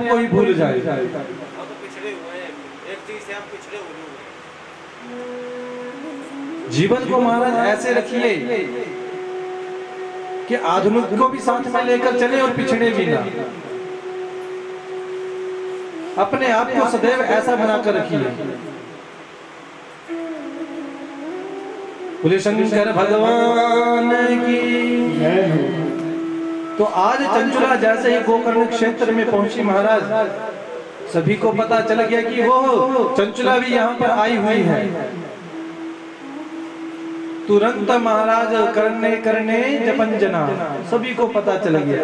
कोई भूल जाए। हम तो पिछड़े हुए हैं, एक चीज से हम पिछड़े हुए हैं। जीवन को महाराज ऐसे रखिए कि आधुनिक को भी साथ में लेकर चले और पिछड़े भी ना। अपने आप को सदैव ऐसा बनाकर रखिए। बोले शंकर भगवान की। तो आज चंचुला जैसे ही गोकर्ण क्षेत्र में पहुंची महाराज, सभी को पता चल गया कि वो चंचुला भी यहाँ पर आई हुई है। तुरंत महाराज करने करने जपंजना, सभी को पता चल गया।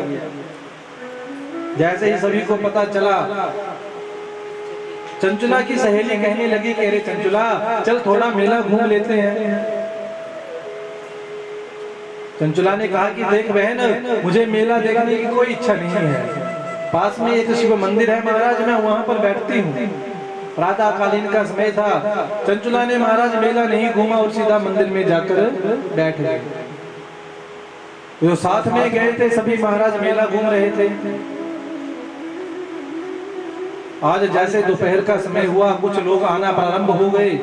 जैसे ही सभी को पता चला, चंचुला की सहेली कहने लगी कि अरे चंचुला चल थोड़ा मेला घूम लेते हैं। चंचुला ने कहा कि देख बहन, मुझे मेला देखने की कोई इच्छा नहीं है। पास में एक शिव मंदिर है महाराज, मैं वहां पर बैठती हूँ। प्रातः कालीन का समय था। चंचुला ने महाराज मेला नहीं घूमा और सीधा मंदिर में जाकर बैठ गए। जो साथ में गए थे सभी महाराज मेला घूम रहे थे। आज जैसे दोपहर का समय हुआ, कुछ लोग आना प्रारंभ हो गए।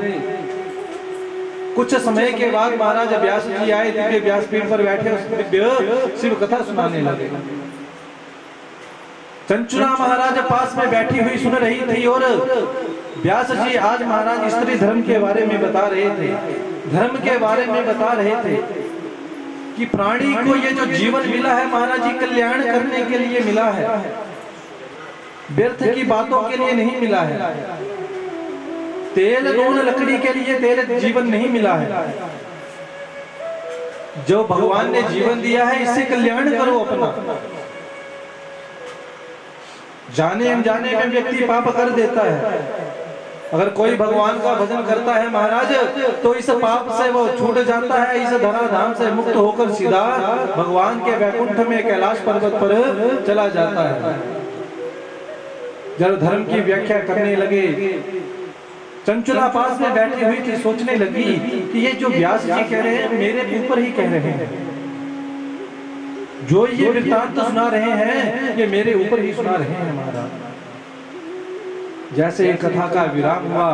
कुछ समय के बाद महाराज व्यास जी आए, दिव्य व्यासपीठ पर बैठे, दिव्य शिव कथा सुनाने लगे। चंचुला महाराज पास में बैठी हुई सुन रही थी और व्यास जी आज महाराज स्त्री धर्म के बारे में बता रहे थे, धर्म के बारे में बता रहे थे कि प्राणी को ये जो जीवन मिला है महाराज जी कल्याण करने के लिए मिला है, व्यर्थ की बातों के लिए नहीं मिला है। तेल नून लकड़ी के लिए तेल जीवन नहीं मिला है। जो भगवान ने जीवन दिया है इससे कल्याण करो अपना। जाने अनजाने में व्यक्ति पाप कर देता है। अगर कोई भगवान का भजन करता है महाराज तो इस पाप से वो छूट जाता है, इस धराधाम से मुक्त होकर सीधा भगवान के वैकुंठ में कैलाश पर्वत पर चला जाता है। जब धर्म की व्याख्या करने लगे, चंचुला पास में बैठी हुई थी, सोचने लगी कि ये जो व्यास जी कह रहे हैं मेरे ऊपर ही कह रहे हैं। जो ये वृत्तांत सुना रहे हैं ये मेरे ऊपर ही सुना रहे हैं महाराज। जैसे कथा का विराम हुआ,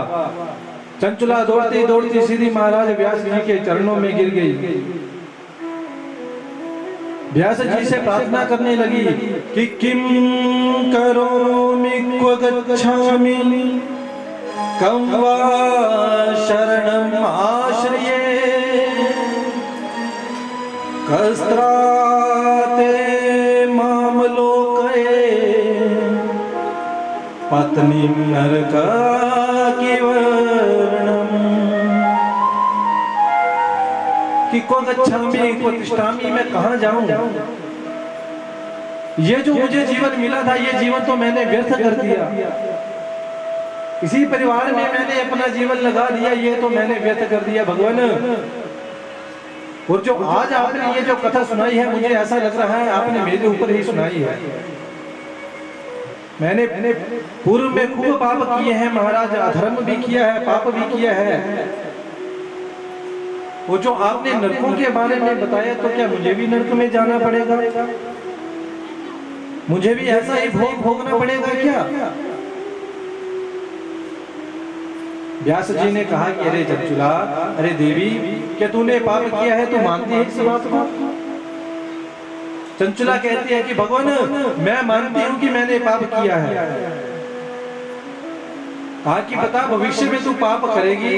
चंचुला दौड़ती दौड़ती सीधी महाराज व्यास जी के चरणों में गिर गई। व्यास जी से प्रार्थना करने लगी कि किम करोमि क्व गच्छामि कं वा शरणम आश्रये कस्त्राते माम लोके पत्नी नरकाकिवर्णम। कि को गच्छामि को तिष्ठामि, मैं कहाँ जाऊं? ये जो मुझे जीवन मिला था ये जीवन तो मैंने व्यर्थ कर दिया। इसी परिवार में मैंने अपना जीवन लगा दिया, ये तो मैंने व्यर्थ कर दिया भगवान। और जो आज आपने ये जो कथा सुनाई है मुझे ऐसा लग रहा है आपने मेरे ऊपर ही सुनाई है। मैंने पूर्व में खूब पाप किए हैं महाराज, अधर्म भी किया है, पाप भी किया है। वो जो आपने नरकों के बारे में बताया तो क्या मुझे भी नरक में जाना पड़ेगा? मुझे भी ऐसा ही भोग भोगना पड़ेगा क्या? व्यास जी ने कहा कि अरे चंचुला, अरे देवी, क्या तूने पाप किया है? तू मानती है इस बात को? चंचुला कहती है कि भगवान मैं मानती हूँ कि मैंने पाप किया है। कहा कि बता भविष्य में तू पाप करेगी?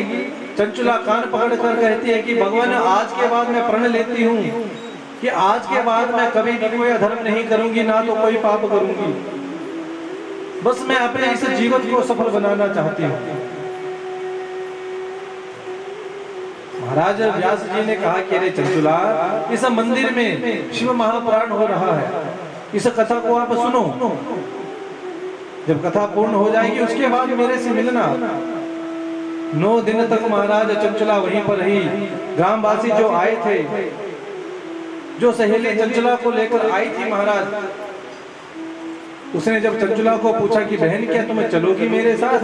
चंचुला कान पकड़कर कहती है कि भगवान आज के बाद मैं प्रण लेती हूँ कि आज के बाद मैं कभी भी कोई अधर्म नहीं करूंगी, ना तो कोई पाप करूंगी। बस मैं अपने इस जीवन को सफल बनाना चाहती हूँ। महाराज व्यास जी ने कहा कि अरे चंचुला, इस मंदिर में शिव महापुराण हो रहा है, इस कथा को आप सुनो। जब कथा पूर्ण हो जाएगी उसके बाद मेरे से मिलना। 9 दिन तक महाराज चंचुला वहीं पर रही। ग्रामवासी जो आए थे, जो सहेली चंचुला को लेकर आई थी महाराज, उसने जब चंचुला को पूछा कि बहन क्या तुम चलोगी मेरे साथ?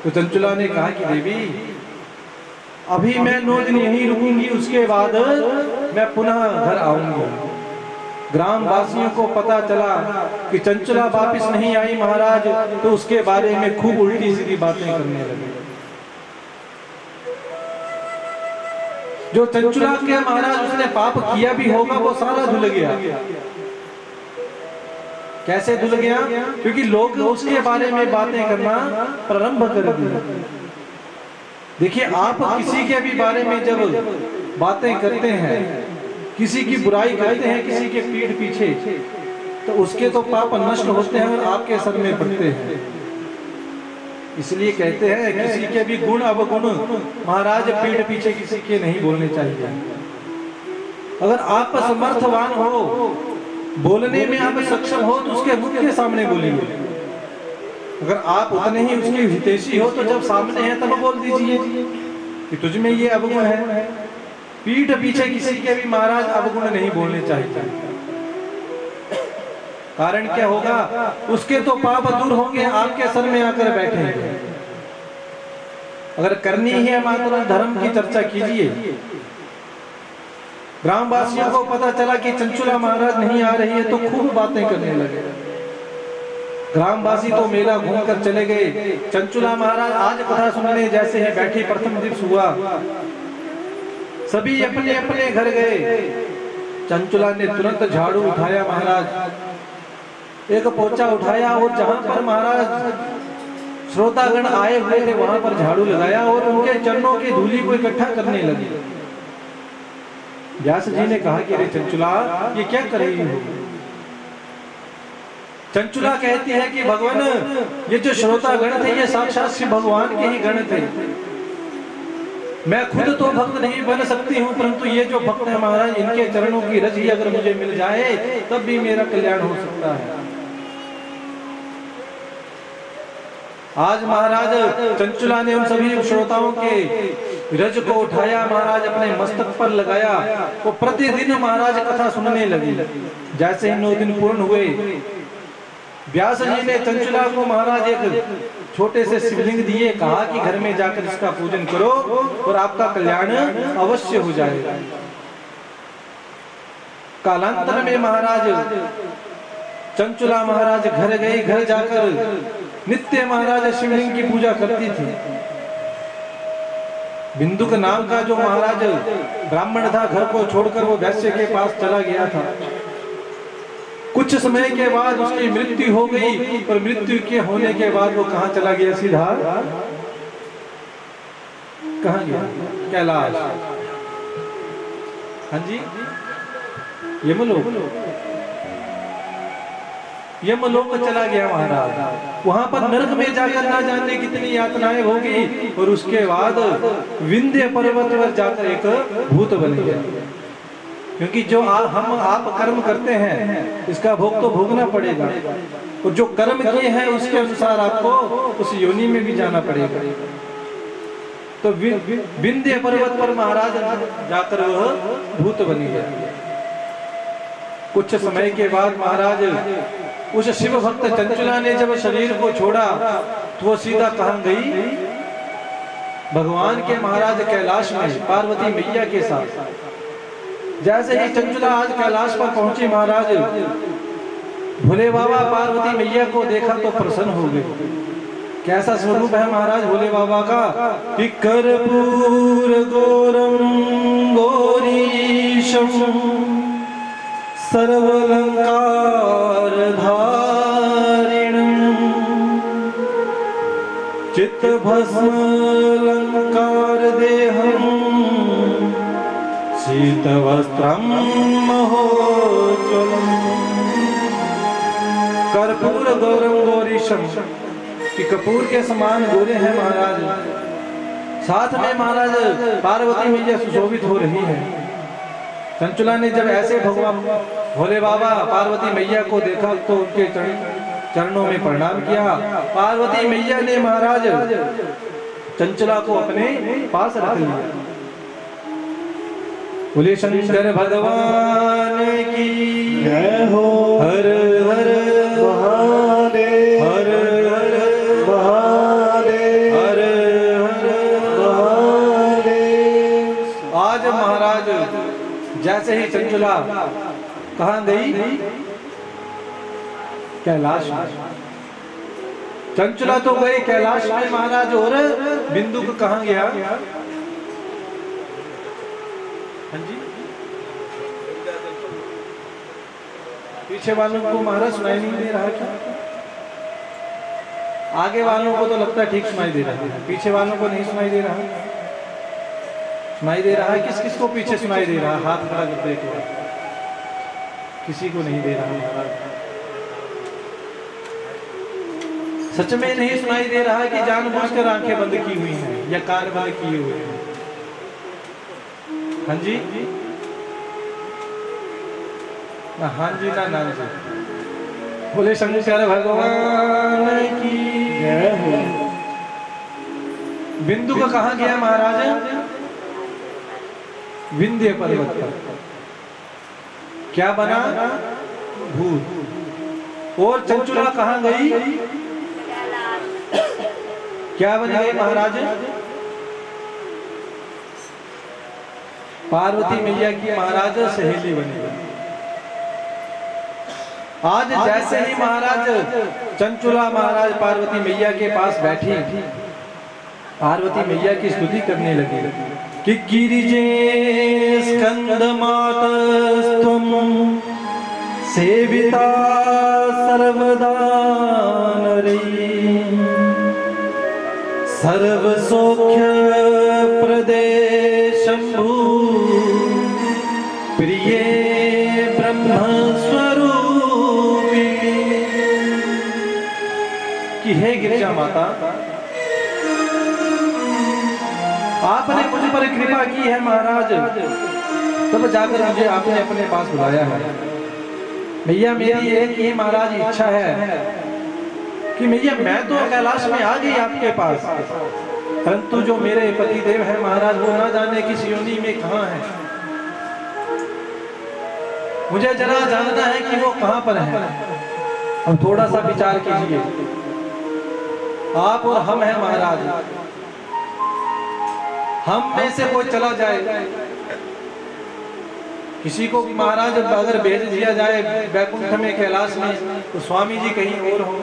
तो चंचुला ने कहा कि देवी अभी मैं 9 दिन यहीं रुकूंगी, उसके बाद मैं पुनः घर आऊंगी। ग्राम वासियों को पता चला कि चंचला वापस नहीं आई महाराज, तो उसके बारे में खूब उल्टी सीधी बातें करने लगे। जो चंचला के महाराज उसने पाप किया भी होगा वो सारा धुल गया। कैसे धुल गया? क्योंकि लोग उसके बारे में बातें करना प्रारंभ कर दिए। देखिए, आप किसी के भी बारे में जब बातें करते हैं, किसी की बुराई करते हैं किसी के पीठ पीछे, तो उसके तो पाप नष्ट होते हैं और आपके सर में पड़ते हैं। इसलिए कहते हैं किसी के भी गुण अवगुण महाराज पीठ पीछे किसी के नहीं बोलने चाहिए। अगर आप समर्थवान हो, बोलने में आप सक्षम हो, तो उसके मुख के सामने बोलिए। अगर आप उतने ही उसके हितैषी हो तो जब सामने है तब बोल दीजिए कि तुझ में ये अवगुण है। पीठ पीछे किसी के भी महाराज अवगुण नहीं बोलने चाहिए। कारण क्या होगा? उसके तो पाप दूर होंगे, आपके सर में आकर बैठेंगे। अगर करनी है मात्र धर्म की चर्चा कीजिए। ग्रामवासियों को पता चला कि चंचुला महाराज नहीं आ रही है तो खूब बातें करने लगे। ग्रामवासी तो मेला घूमकर चले गए। चंचुला महाराज आज कथा सुनने जैसे ही बैठी, प्रथम दिवस हुआ, सभी अपने अपने घर गए। चंचुला ने तुरंत झाड़ू उठाया महाराज, एक पोछा उठाया और जहां पर महाराज श्रोतागण आए हुए थे वहां पर झाड़ू लगाया और उनके चरणों की धूली को इकट्ठा करने लगी। व्यास जी ने कहा कि अरे चंचुला, ये क्या कर रही हो? चंचुला कहती है कि भगवान, ये जो श्रोतागण थे ये साक्षात श्री भगवान के ही गण थे। मैं खुद तो भक्त नहीं बन सकती हूँ, परंतु ये जो भक्त है महाराज, इनके चरणों की रज ही अगर मुझे मिल जाए तब भी मेरा कल्याण हो सकता है। आज महाराज चंचुला ने उन सभी श्रोताओं के रज को उठाया, महाराज अपने मस्तक पर लगाया। वो प्रतिदिन महाराज कथा सुनने लगी। जैसे ही 9 दिन पूर्ण हुए, व्यास जी ने चंचुला को महाराज एक छोटे से शिवलिंग दिए, कहा कि घर में जाकर इसका पूजन करो और आपका कल्याण अवश्य हो जाएगा। कालांतर में महाराज चंचुला महाराज घर गई। घर जाकर नित्य महाराज शिवलिंग की पूजा करती थी। बिंदुक नाम का जो महाराज ब्राह्मण था, घर को छोड़कर वो वैश्य के पास चला गया था। कुछ समय के बाद उसकी मृत्यु हो गई और मृत्यु के होने के बाद वो कहां चला गया? सीधा कहां गया? कैलाश। हाँ जी, यमलोक चला गया महाराज। वहां पर नरक में जाकर ना जाने कितनी यातनाएं होगी और उसके बाद विंध्य पर्वत पर जाकर एक भूत बन गया। क्योंकि जो हम आप कर्म करते हैं इसका भोग तो भोगना पड़ेगा, और जो कर्म किए हैं उसके अनुसार आपको उस योनि में भी जाना पड़ेगा। तो विंध्य पर्वत पर महाराज जाकर वह भूत बन गया। कुछ समय के बाद महाराज उस शिव भक्त चंचुला ने जब शरीर को छोड़ा तो वो सीधा कहां गई? भगवान के महाराज कैलाश में पार्वती मैया के साथ। जैसे ही चंचुला आज कैलाश पर पहुंची, महाराज भोले बाबा पार्वती मैया को देखा तो प्रसन्न हो गए। कैसा स्वरूप है महाराज भोले बाबा का? कि कर्पूर गौरम गौरीशम सर्वलंकार धारिणम चित्त भस्म अलंकार देहम शीत वस्त्रम महोज्ज्वलम। कर्पूर गौरम गौरीशम, कि कपूर के समान गोरे हैं महाराज। साथ में महाराज पार्वती मैया सुशोभित हो रही है। चंचुला ने जब ऐसे भगवान भोले बाबा पार्वती मैया को देखा तो उनके चरणों में प्रणाम किया। पार्वती मैया ने महाराज चंचुला को अपने पास रख लिया। बोले शंकर भगवान की जय हो। हर हर महादेव, हर हर महादेव, हर हर महादेव। आज महाराज जैसे ही चंचुला कहाँ गई? कैलाश में। चंचला तो गई कैलाश में महाराज, और बिंदु को कहाँ गया? हाँ जी, पीछे वालों को महाराज सुनाई नहीं दे रहा क्या? आगे वालों को तो लगता है ठीक सुनाई दे रहा है, पीछे वालों को नहीं सुनाई दे रहा। सुनाई दे रहा है? किस किस को पीछे सुनाई दे रहा? हाथ खड़ा कर देखो। किसी को नहीं दे रहा महाराज। सच में नहीं सुनाई दे रहा कि जानबूझकर आंखें बंद की हुई हैं या कान बंद किए हुए हैं? हाँ जी, ना हाँ जी ना ना जी। बोले शंकर भगवान की जय हो। बिंदु का कहा गया महाराज? विंध्य पर्वत पर। क्या बना? भूत। और चंचुला कहाँ गई? क्या बन गई महाराज? पार्वती मैया की महाराज सहेली बनी। आज जैसे ही महाराज चंचुला महाराज पार्वती मैया के पास बैठी, पार्वती मैया की स्तुति करने लगी कि गिरिजे स्कंद मातस्त्वं सेविता सर्वदा नरी, सर्व सौख्य प्रदे शंभु प्रिय ब्रह्म स्वरूपी। कि हे गिरिजा माता, आपने मुझ पर कृपा की है महाराज, तब जाकर मुझे आपने अपने पास बुलाया है। मैया मेरी एक ही महाराज इच्छा है कि मैया मैं तो कैलाश में आ गई आपके पास, परंतु जो मेरे पति देव है महाराज वो ना जाने किस योनि में कहाँ है। मुझे जरा जानना है कि वो कहाँ पर है। अब थोड़ा सा विचार कीजिए, आप और हम हैं महाराज, हम में से कोई चला जाए, किसी को महाराज अगर भेज दिया जाए बैकुंठ में कैलाश में, तो स्वामी जी कहीं और हो,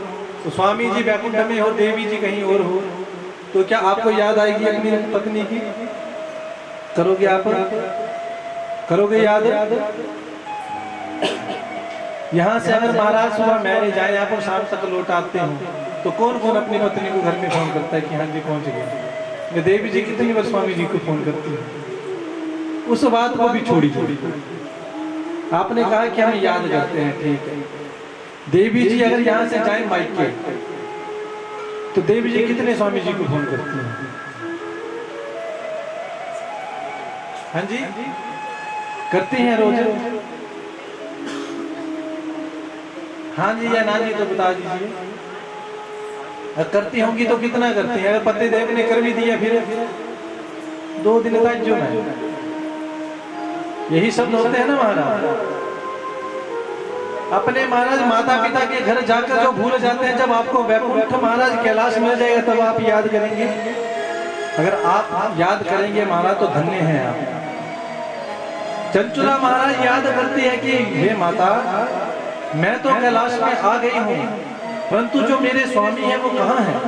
तो स्वामी जी बैकुंठ में हो, देवी जी कहीं और हो, तो क्या आपको याद आएगी अपनी पत्नी की? करोगे आप? करोगे याद? यहाँ से अगर महाराज सुबह मैरिज जाए आप और शाम तक लौट आते हो, तो कौन कौन अपनी पत्नी को घर में फोन करता है कि हाँ जी पहुंच गए? देवी जी कितनी बार स्वामी जी को फोन करती है। उस बात को भी छोड़ी। आपने कहा कि हम याद करते हैं, ठीक है। देवी जी अगर यहाँ से जाए मायके, तो देवी जी कितने स्वामी जी को फोन करती हैं? हाँ जी, करती हैं रोज? हाँ जी या ना जी तो बता दीजिए। करती होंगी तो कितना करती है? अगर पति देव ने कर भी दिया फिर 2 दिन का जो है, यही शब्द होते हैं ना महाराज। अपने महाराज माता पिता के घर जाकर जो भूल जाते हैं, जब आपको वैकुंठ महाराज कैलाश मिल जाएगा तब आप याद करेंगे। अगर आप याद करेंगे महाराज तो धन्य हैं आप। चंचुला महाराज याद करती है कि हे माता, मैं तो कैलाश में आ गई हूँ, परंतु जो मेरे स्वामी हैं वो कहाँ हैं?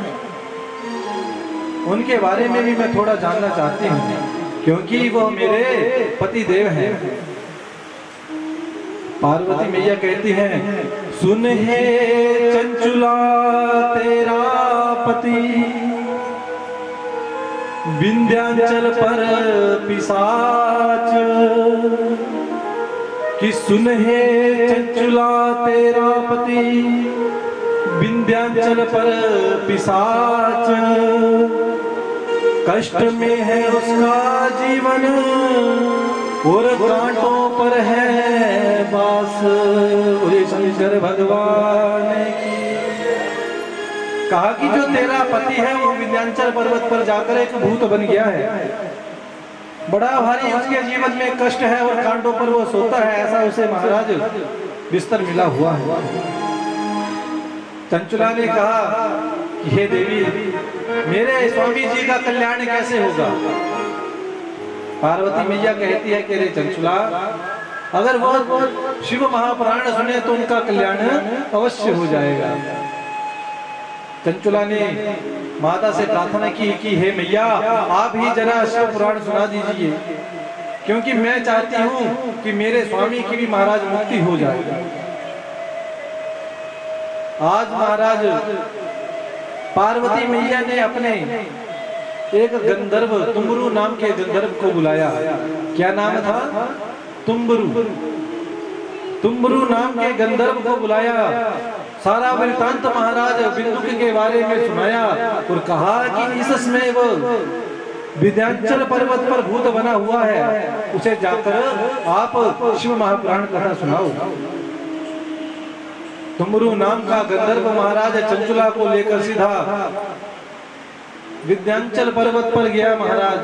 उनके बारे में भी मैं थोड़ा जानना चाहती हूँ, क्योंकि वो मेरे पति देव हैं। पार्वती मैया कहती हैं, सुन हे चंचुला तेरा पति विंध्याचल पर पिशाच, कि सुन हे चंचुला तेरा पति विंध्याचल पर पिशाच, कष्ट में है उसका जीवन और कांटों पर है बास। बोले शंकर भगवान की। कहा कि जो तेरा पति है वो विंध्याचल पर्वत पर जाकर एक भूत बन गया है, बड़ा भारी उसके जीवन में कष्ट है और कांटों पर वो सोता है, ऐसा उसे महाराज बिस्तर मिला हुआ है। चंचुला ने कहा कि हे देवी, मेरे स्वामी जी का कल्याण कैसे होगा? पार्वती मैया कहती है कि रे चंचुला, अगर वह शिव महापुराण सुने तो उनका कल्याण अवश्य हो जाएगा। चंचुला ने माता से प्रार्थना की कि हे मैया, आप ही जरा शिव पुराण सुना दीजिए, क्योंकि मैं चाहती हूं कि मेरे स्वामी की भी महाराज मुक्ति हो जाए। आज महाराज पार्वती मैया ने अपने एक गंधर्व तुम्बरू नाम के गंधर्व को बुलाया। क्या नाम था? तुम्बरू। तुम्बरू नाम के गंधर्व को बुलाया, सारा वृत्तांत महाराज बिंदुक के बारे में सुनाया और कहा कि इस समय वो विंध्याचल पर्वत पर भूत बना हुआ है, उसे जाकर आप शिव महापुराण कथा सुनाओ। तुम्बरू नाम का गंधर्व महाराज चंचुला को लेकर सीधा विंध्याचल पर्वत पर गया। महाराज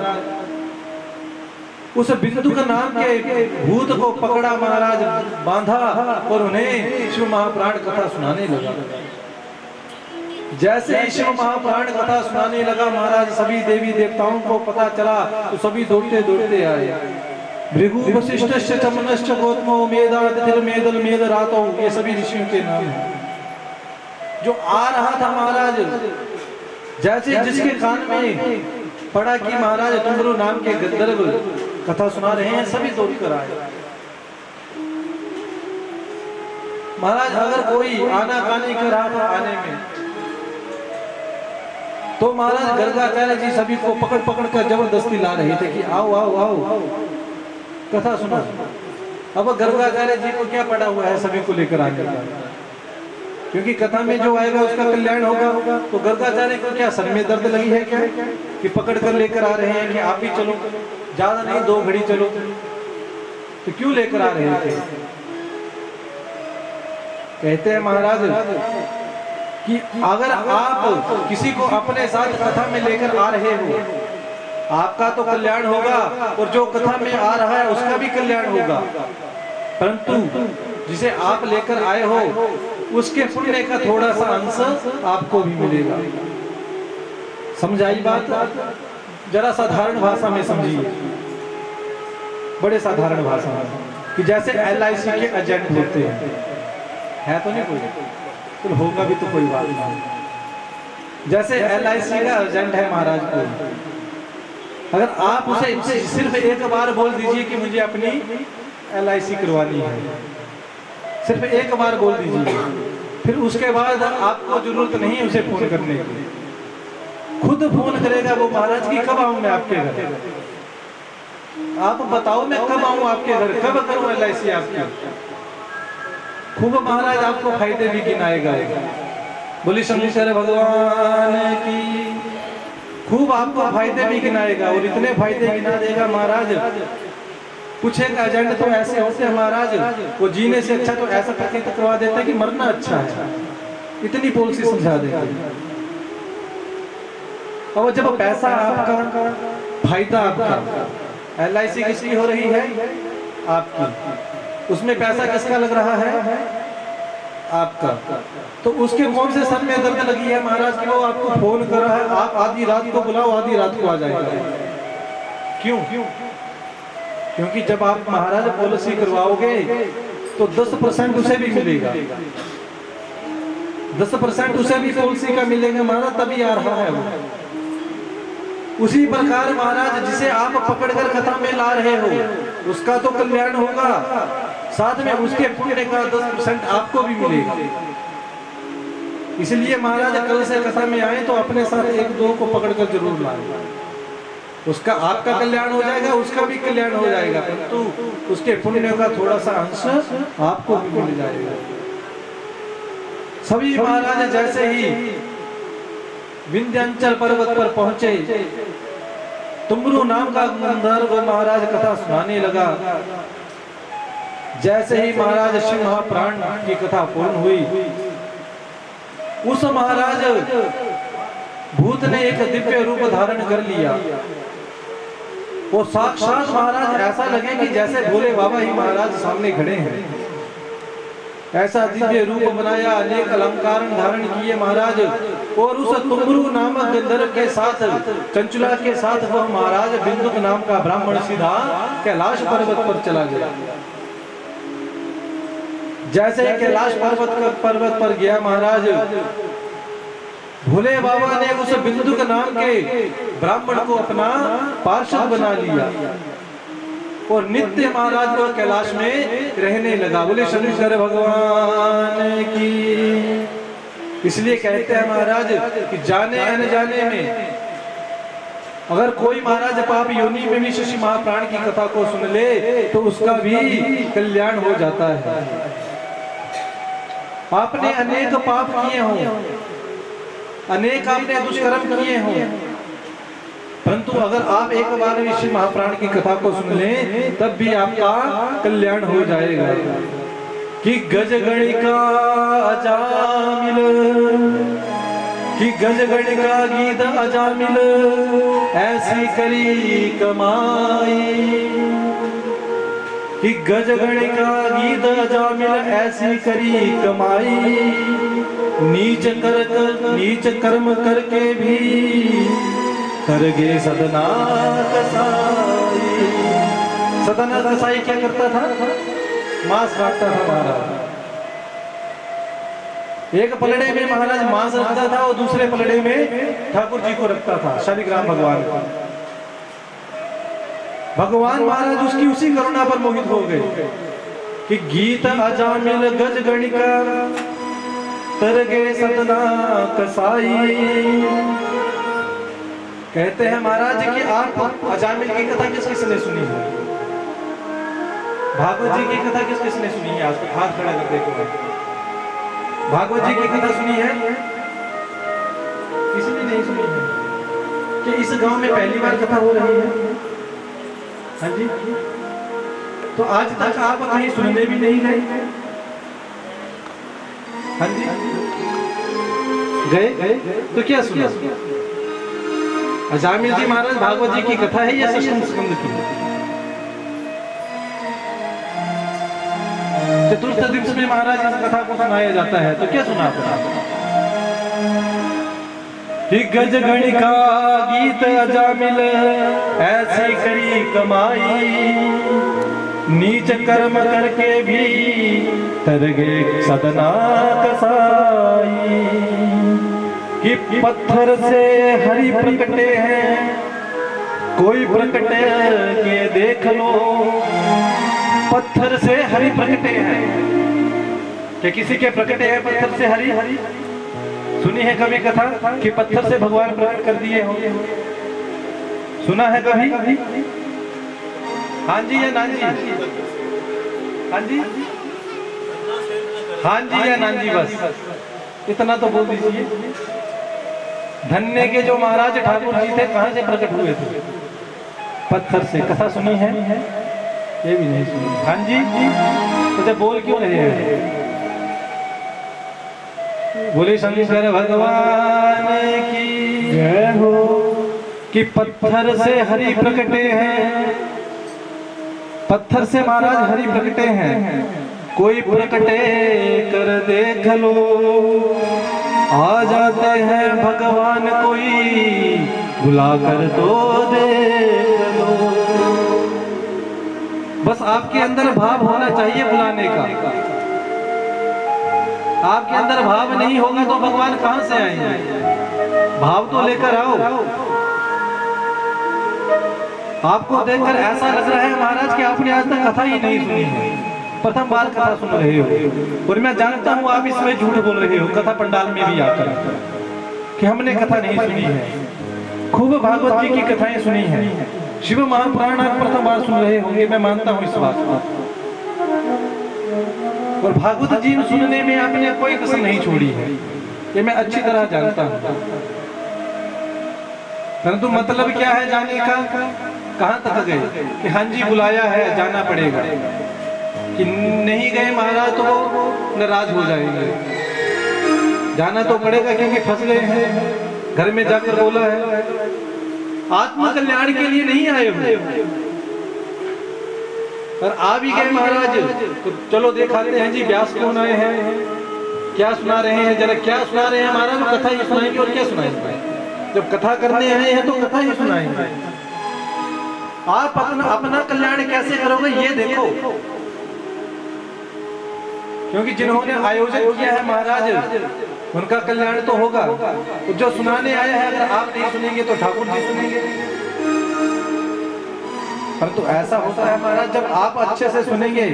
उस बिंदुक नाम के भूत को पकड़ा, महाराज बांधा और उन्हें शिव महापुराण कथा सुनाने लगा। जैसे ही शिव महापुराण कथा सुनाने लगा, महाराज सभी देवी देवताओं को पता चला तो सभी दौड़ते दौड़ते आए। भृगु वशिष्ठ चमनश्च गौतमो मेधातिथिर मेदल मेदरातो, ये सभी ऋषियों के नाम हैं। जो आ रहा था महाराज, जैसे जिसके कान में पड़ा कि महाराज तुम्बरू नाम के गंधर्व कथा सुना रहे हैं, सभी दौड़ कर आए। महाराज अगर कोई आनाकानी कर रहा था आने में, तो महाराज गर्गाचार्य जी सभी को पकड़ पकड़ कर जबरदस्ती ला रहे थे कि आओ आओ आओ कथा सुनो। अब गर्गाचार्य जी को क्या पड़ा हुआ है सभी को लेकर आने का, क्योंकि कथा में जो आएगा उसका कल्याण होगा। तो गर्गाचार्य को क्या सर में दर्द लगी है क्या कि पकड़ कर लेकर आ रहे हैं कि आप ही चलो, ज्यादा नहीं 2 घड़ी चलो, तो क्यों लेकर आ रहे थे? कहते हैं महाराज कि अगर आप किसी को अपने साथ कथा में लेकर आ रहे हो, आपका तो कल्याण होगा और जो कथा में आ रहा है उसका भी कल्याण होगा, परंतु जिसे आप लेकर आए हो उसके पुण्य का थोड़ा सा अंश आपको भी मिलेगा। समझाई बात? जरा साधारण भाषा में समझिए, बड़े साधारण भाषा में, कि जैसे LIC के एजेंट होते हैं, है तो नहीं कोई, तो होगा भी तो कोई बात नहीं। जैसे LIC का एजेंट है महाराज को, अगर आप उसे सिर्फ एक बार बोल दीजिए कि मुझे अपनी LIC करवानी है, सिर्फ एक बार बोल दीजिए, फिर उसके बाद आपको जरूरत नहीं है उसे फोन करने की, खुद फोन करेगा वो महाराज की कब आऊं मैं आपके घर, आप बताओ मैं कब आऊं आपके घर, कब करूं LIC आपकी। खूब महाराज आपको फायदे भी गिनाएगा। बोली शंकर भगवान की, खूब आपको फायदे भी गिनाएगा और इतने फायदे गिना देगा महाराज, कुछ एक एजेंट तो ऐसे होते हैं महाराज, वो जीने से अच्छा तो ऐसा प्रतीत करवा देते हैं कि मरना अच्छा है, इतनी पॉलिसी समझा देगा। और जब पैसा आपका, फायदा आपका, LIC किसकी हो रही है? आपकी, उसमें पैसा किसका लग रहा है? आपका। तो उसके कौन से सर में दर्द लगी है महाराज की वो आपको फोन कर रहा है, आप आधी रात को बुलाओ, आधी रात को आ जाएगा। क्यों? क्योंकि जब आप महाराज पॉलिसी करवाओगे तो 10% उसे भी मिलेगा, 10% उसे भी पॉलिसी का मिलेगा महाराज, तभी आ रहा है वो। उसी प्रकार महाराज जिसे आप पकड़कर कथा में ला रहे हो उसका तो कल्याण होगा, साथ में उसके पुण्य का 10% आपको भी मिलेगा। इसलिए महाराज कल से कथा में आए तो अपने साथ 1-2 को पकड़कर जरूर लाए, उसका आपका कल्याण हो जाएगा, उसका भी कल्याण हो जाएगा, परंतु उसके पुण्य का थोड़ा सा अंश आपको भी मिल जाएगा। सभी महाराज जैसे ही विंध्याचल पर्वत पर पहुंचे, तुम्बरू नाम का गंधर्व महाराज कथा सुनाने लगा। जैसे ही महाराज शिव महापुराण की कथा पूर्ण हुई, उस महाराज भूत ने एक दिव्य रूप धारण कर लिया। वो साक्षात महाराज ऐसा लगे कि जैसे भोले बाबा ही महाराज सामने खड़े हैं, ऐसा दिव्य रूप बनाया, अनेक अलंकार धारण किए महाराज। और उस तुम्बरू नामक गंधर्व के साथ, चंचुला के साथ वह महाराज बिंदुक नाम का ब्राह्मण सीधा कैलाश पर्वत पर चला गया। जैसे ही कैलाश पर्वत पर गया महाराज, भोले बाबा ने उस बिंदुक नाम के ब्राह्मण को अपना पार्षद बना लिया और नित्य महाराज को कैलाश में रहने लगा। बोले शंकर भगवान की। इसलिए कहते हैं महाराज कि जाने अनजाने में अगर कोई महाराज पाप योनि में भी शशि महाप्राण की कथा को सुन ले तो उसका भी कल्याण हो जाता है। आपने अनेक पाप किए हों, अनेक आपने दुष्कर्म किए हों, परंतु अगर आप एक बार ऋषि महाप्राण की कथा को सुन लें तब भी आपका कल्याण हो जाएगा। कि गजगणिका अजामिल, कि गजगणिका गीत अजामिल ऐसी करी कमाई, कि गजगणिका गीत अजामिल ऐसी करी कमाई, नीच कर्म करके भी करगे सदना कसाई। सदना कसाई क्या करता था? मांस काटता था महाराज। एक पलड़े में महाराज मांस रखता था और दूसरे पलड़े में ठाकुर जी को रखता था, शालिग्राम भगवान को। भगवान महाराज उसकी उसी करुणा पर मोहित हो गए कि गीत अजामिल गज गणिका तरगे सदना कसाई। कहते हैं महाराज कि आप अजामिल की कथा किस किसने सुनी है? भागवत जी की कथा किस किसने सुनी है? आज तक हाथ खड़ा कर देखो। भागवत जी की कथा सुनी है? किसी ने नहीं सुनी है? कि इस गांव में पहली बार कथा हो रही है? हाँ जी। तो आज तक आप कहीं सुनने भी नहीं गए? हाँ जी, गए? तो क्या सुना? अजामिल जी महाराज भागवत जी की कथा है या सष्टम स्कंद की? चतुर्थ दिवस में महाराज इस कथा को सुनाया जाता है। तो क्या सुना आपने? गज गणिका गीत अजामिल ऐसी करी कमाई, नीच कर्म करके भी तरगे सदना कसाई। कि पत्थर से हरि प्रकटे हैं, कोई प्रकट के देख लो। पत्थर से हरि प्रकटे हैं, क्या किसी के प्रकटे हैं पत्थर से हरि? सुनी है कभी कथा कि पत्थर से भगवान प्रकट कर दिए हो? सुना है कभी? हाँ जी या ना जी? हाँ जी, हाँ जी या ना जी? बस इतना तो बोल दीजिए। धन्य के जो महाराज ठाकुर जी थे कहां से प्रकट हुए थे? पत्थर से। कथा सुनी है? ये भी नहीं सुनी। हाँ जी, तो बोल क्यों रहे हैं? बोले शंकर भगवान की जय हो। कि पत्थर से हरि प्रकटे हैं, पत्थर से महाराज हरि प्रकटे हैं, कोई प्रकटे कर देख लो। आ जाते हैं भगवान कोई बुला कर तो देख लो। बस आपके अंदर भाव होना चाहिए बुलाने का। आपके अंदर भाव नहीं होगा तो भगवान कहां से आएंगे? भाव तो लेकर आओ। आपको देखकर ऐसा लग रहा है महाराज कि आपने आज तक कथा ही नहीं सुनी है, प्रथम बार कथा सुन रहे हो। और मैं जानता हूं आप इसमें झूठ बोल रहे हो कथा पंडाल में भी आकर कि हमने कथा नहीं सुनी है। खूब भागवत जी की कथाएं सुनी है, शिव महापुराण आप प्रथम बार सुन रहे होंगे, मैं मानता हूं इस बात को। और भागवत जी सुनने में आपने कोई कसर नहीं छोड़ी है, ये मैं अच्छी तरह जानता हूं। परंतु मतलब क्या है जाने का? कहां तक गए कि हाँ जी बुलाया है जाना पड़ेगा, कि नहीं गए महाराज तो नाराज हो जाएंगे। जाना तो पड़ेगा क्योंकि फंस गए हैं, घर में जाकर बोला है। आत्म कल्याण के लिए नहीं आए हुए और आ भी गए महाराज, तो चलो दिखाते हैं जी व्यास कौन आए हैं, क्या सुना रहे हैं, जरा क्या सुना रहे हैं महाराज। कथा ही सुनाएंगे और क्या सुनाएंगे? जब कथा करने आए हैं तो कथा ही सुनाएंगे। आप अपना कल्याण कैसे करोगे ये देखो। क्योंकि जिन्होंने आयोजन किया है महाराज उनका कल्याण तो होगा। तो जो सुनाने आया है अगर आप नहीं सुनेंगे तो ठाकुर जी सुनेंगे। परंतु तो ऐसा होता है महाराज जब आप अच्छे से सुनेंगे।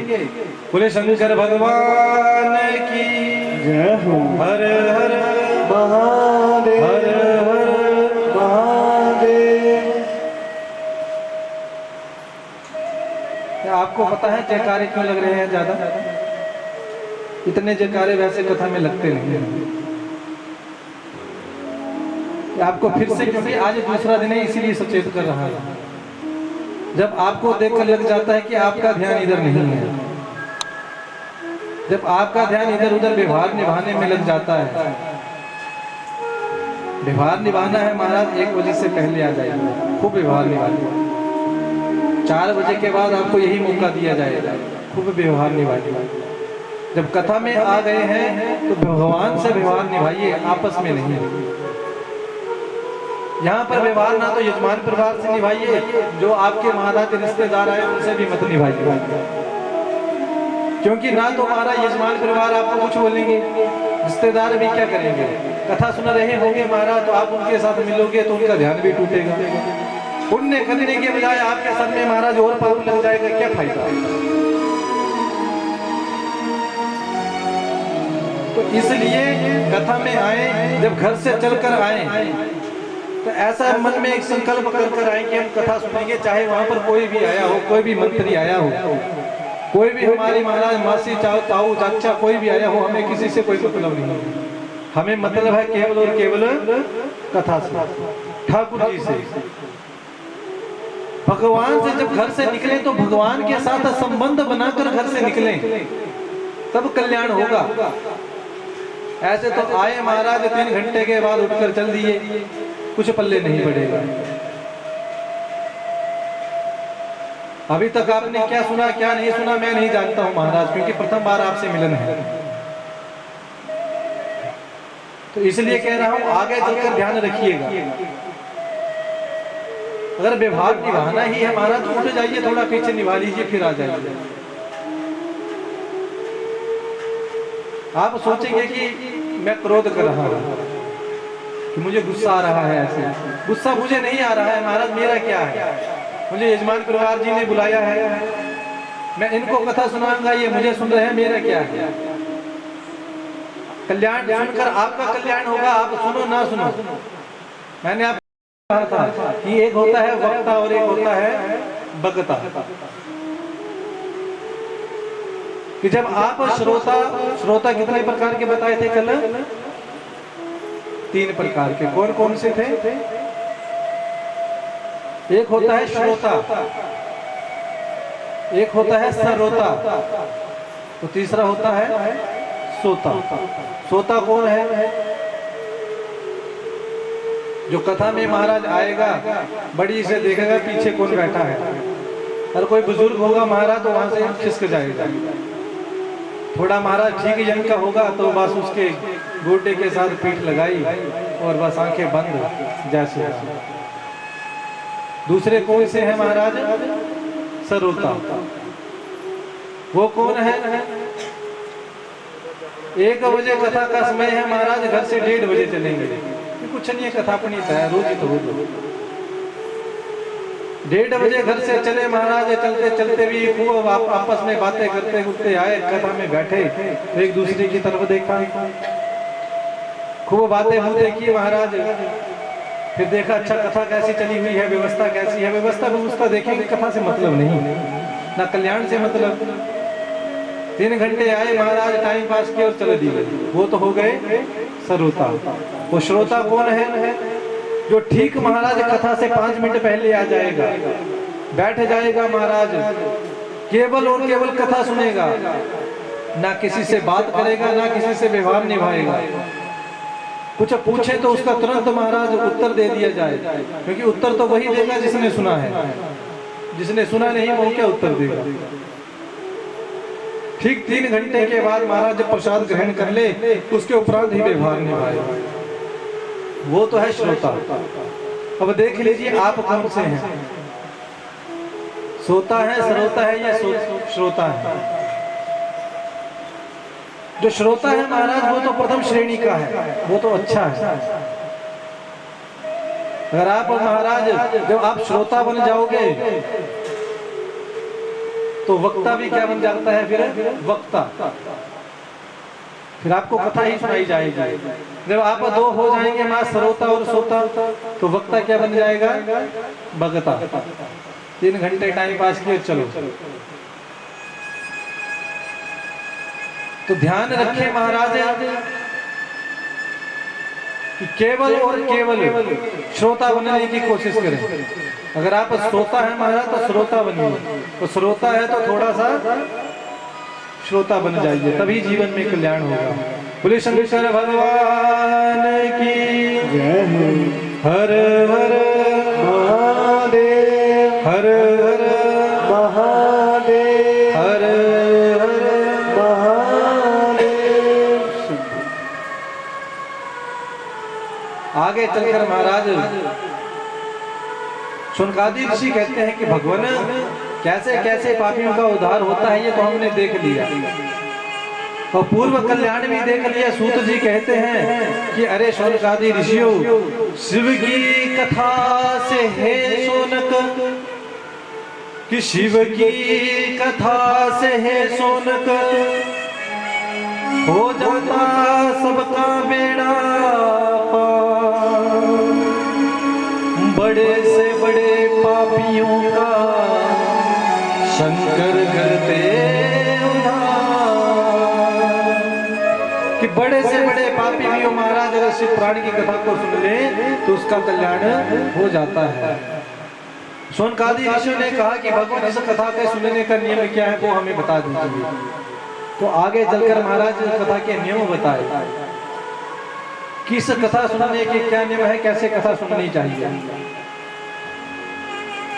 बोले शंकर भगवान की जय हो। हर हर महादेव हर हर महादेव। क्या आपको पता है जयकारे क्यों लग रहे हैं ज्यादा? इतने जयकारे वैसे कथा में लगते नहीं हैं। आपको फिर से, क्योंकि आज दूसरा दिन है इसीलिए सचेत कर रहा है। जब आपको देखकर लग जाता है कि आपका ध्यान इधर नहीं है, जब आपका ध्यान इधर उधर व्यवहार निभाने में लग जाता है, व्यवहार निभाना है महाराज 1 बजे से पहले आ जाइए, खूब व्यवहार निभाइए। 4 बजे के बाद आपको यही मौका दिया जाएगा, खूब व्यवहार निभाइए। जब कथा में आ गए हैं तो भगवान से व्यवहार निभाइए, आपस में नहीं। यहाँ पर व्यवहार ना तो यजमान परिवार से निभाइए, जो आपके महादाते रिश्तेदार आए उनसे भी मत निभाइए, क्योंकि ना तो हमारा यजमान परिवार आपको कुछ बोलेंगे, रिश्तेदार भी क्या करेंगे। कथा सुन रहे होंगे महाराज तो आप उनके साथ मिलोगे तो उनका ध्यान भी टूटेगा। पुण्य करने के बजाय आपके सर में महाराज और पाप लग जाएगा, क्या फायदा। तो इसलिए कथा में आए, जब घर से चलकर आए तो ऐसा मन में एक संकल्प कर आए कि हम कथा सुनेंगे, चाहे वहां पर कोई भी आया हो, कोई भी मंत्री आया हो, कोई भी हमारी महाराज मासी ताऊ चाचा कोई भी आया हो, हमें किसी से कोई मतलब नहीं है। हमें मतलब है केवल और केवल कथा से, ठाकुर जी से। भगवान से जब घर से निकले तो भगवान के साथ संबंध बनाकर घर से निकले, तब कल्याण होगा। ऐसे तो आए महाराज 3 घंटे के बाद उठकर चल दिए, कुछ पल्ले नहीं पड़ेगा। अभी तक आपने क्या सुना क्या नहीं सुना मैं नहीं जानता हूं महाराज, क्योंकि प्रथम बार आपसे मिलन है। तो इसलिए कह रहा हूं आगे चलकर ध्यान रखिएगा। अगर व्यवहार निभाना ही है महाराज तो उठ जाइए, थोड़ा पीछे निभा लीजिए, फिर आ जाइए। आप सोचेंगे कि मैं क्रोध कर रहा हूं, कि मुझे गुस्सा आ रहा है। ऐसे गुस्सा मुझे नहीं आ रहा है महाराज, मेरा क्या है। मुझे यजमान परिवार जी ने बुलाया है, मैं इनको कथा सुनाऊंगा, ये मुझे सुन रहे हैं, मेरा क्या है। कल्याण सुनकर आपका कल्याण होगा, आप सुनो ना सुनो। मैंने आपको कहा था कि एक होता है वक्ता और एक होता है बक्ता। कि जब आप श्रोता कितने प्रकार के बताए थे कल? 3 प्रकार के। कौन कौन से थे? एक होता है श्रोता, एक होता है सरोता, तो तीसरा होता है सोता। सोता कौन है? जो कथा में महाराज आएगा, बड़ी से देखेगा पीछे कौन बैठा है। और कोई बुजुर्ग होगा महाराज तो वहां से खिसक जाएगा। थोड़ा महाराज ठीक जन का होगा तो बस उसके गोटे के साथ पीठ लगाई और बस आंखें बंद जैसे। दूसरे कौन से हैं महाराज? सरोता। वो कौन है? 1 बजे कथा का समय है महाराज, घर से 1:30 बजे चलेंगे। कुछ नहीं है, कथा अपनी है, रोज ही तो हो। 1:30 बजे घर से चले महाराज, चलते चलते भी खूब आपस में बातें करते करते आए, कथा में बैठे, एक दूसरे की तरफ देखा, खूब बातें होते की महाराज। फिर देखा अच्छा कथा कैसी चली हुई है, व्यवस्था कैसी है। व्यवस्था देखेंगे, कथा से मतलब नहीं, ना कल्याण से मतलब। 3 घंटे आए महाराज, टाइम पास किया और चले दिए। वो तो हो गए सरोता। वो श्रोता कौन है? जो ठीक महाराज कथा से 5 मिनट पहले आ जाएगा, बैठ जाएगा महाराज, केवल और केवल कथा सुनेगा, ना किसी से बात करेगा, ना किसी से व्यवहार निभाएगा। कुछ पूछे तो उसका तुरंत महाराज उत्तर दे दिया जाए, क्योंकि उत्तर तो वही देगा जिसने सुना है। जिसने सुना नहीं वो क्या उत्तर देगा। ठीक 3 घंटे के बाद महाराज जब प्रसाद ग्रहण कर ले, उसके उपरांत ही व्यवहार निभाएगा। वो तो है श्रोता। अब देख लीजिए आप कौन से हैं? सोता है, सरोता है या श्रोता है? जो श्रोता है महाराज वो तो प्रथम श्रेणी का है, वो तो अच्छा है। अगर आप महाराज जब आप श्रोता बन जाओगे तो वक्ता भी क्या बन जाता है, फिर वक्ता, फिर आपको कथा ही सुनाई जाएगी। जब आप दो हो जाएंगे मां श्रोता और श्रोता, तो वक्ता क्या बन जाएगा, भगता। 3 घंटे टाइम पास किए चलो। तो ध्यान रखें महाराज कि केवल और केवल श्रोता बनने की कोशिश करें। अगर आप श्रोता है महाराज तो श्रोता बनिए, तो श्रोता है तो थोड़ा सा श्रोता बन जाइए, तभी जीवन में कल्याण होगा। बोले शंकर भगवान की जय हो। हर हर महादेव हर हर महादेव हर हर महादेव। आगे चलकर महाराज शुनकादि ऋषि कहते हैं कि भगवान कैसे कैसे पापियों का उद्धार होता है ये तो हमने देख लिया, और पूर्व कल्याण भी देख लिया। सूत जी कहते हैं कि अरे शुनकादि ऋषियों, शिव की कथा से है सोनक, कि शिव की कथा से है सोनक, हो जाता सबका बेड़ा पार, बड़े से बड़े पापियों का शंकर करते उद्धार। कि बड़े से बड़े पापी भी हो महाराज अगर शिव पुराण की कथा को सुन ले तो उसका कल्याण हो जाता है। शौनकादि ऋषियों ने कहा कि भगवान इस कथा के सुनने का नियम क्या है वो हमें बता दीजिए। तो आगे चलकर महाराज कथा के नियम बताए कि इस कथा सुनने के क्या नियम है, कैसे कथा सुननी चाहिए।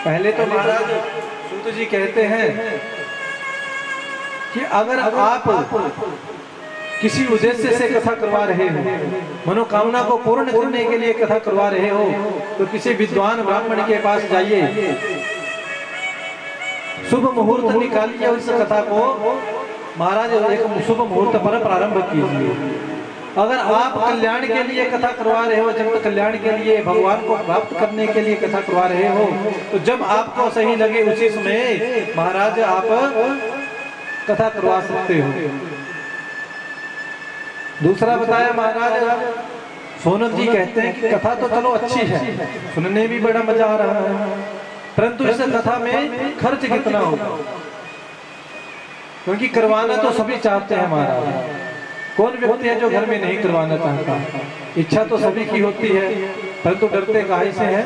पहले तो महाराज सूत जी कहते हैं कि अगर आप किसी उद्देश्य से कथा करवा रहे हो, मनोकामना को पूर्ण करने के लिए कथा करवा रहे हो, तो किसी विद्वान ब्राह्मण के पास जाइए, शुभ मुहूर्त निकालिए और इस कथा को महाराज एक शुभ मुहूर्त पर प्रारंभ कीजिए। अगर आप कल्याण के लिए कथा करवा रहे हो, जब कल्याण के लिए भगवान को प्राप्त करने के लिए कथा करवा रहे हो, तो जब आपको सही लगे उसी समय महाराज आप कथा करवा सकते हो। दूसरा बताया महाराज सोनक जी कहते हैं कि कथा तो चलो अच्छी है, सुनने भी बड़ा मजा आ रहा है, परंतु इस कथा में खर्च कितना होगा, क्योंकि करवाना तो सभी चाहते हैं महाराज। कौन व्यक्ति है जो घर में नहीं करवाना चाहता, इच्छा तो सभी की होती है, परंतु डरते काहे से है,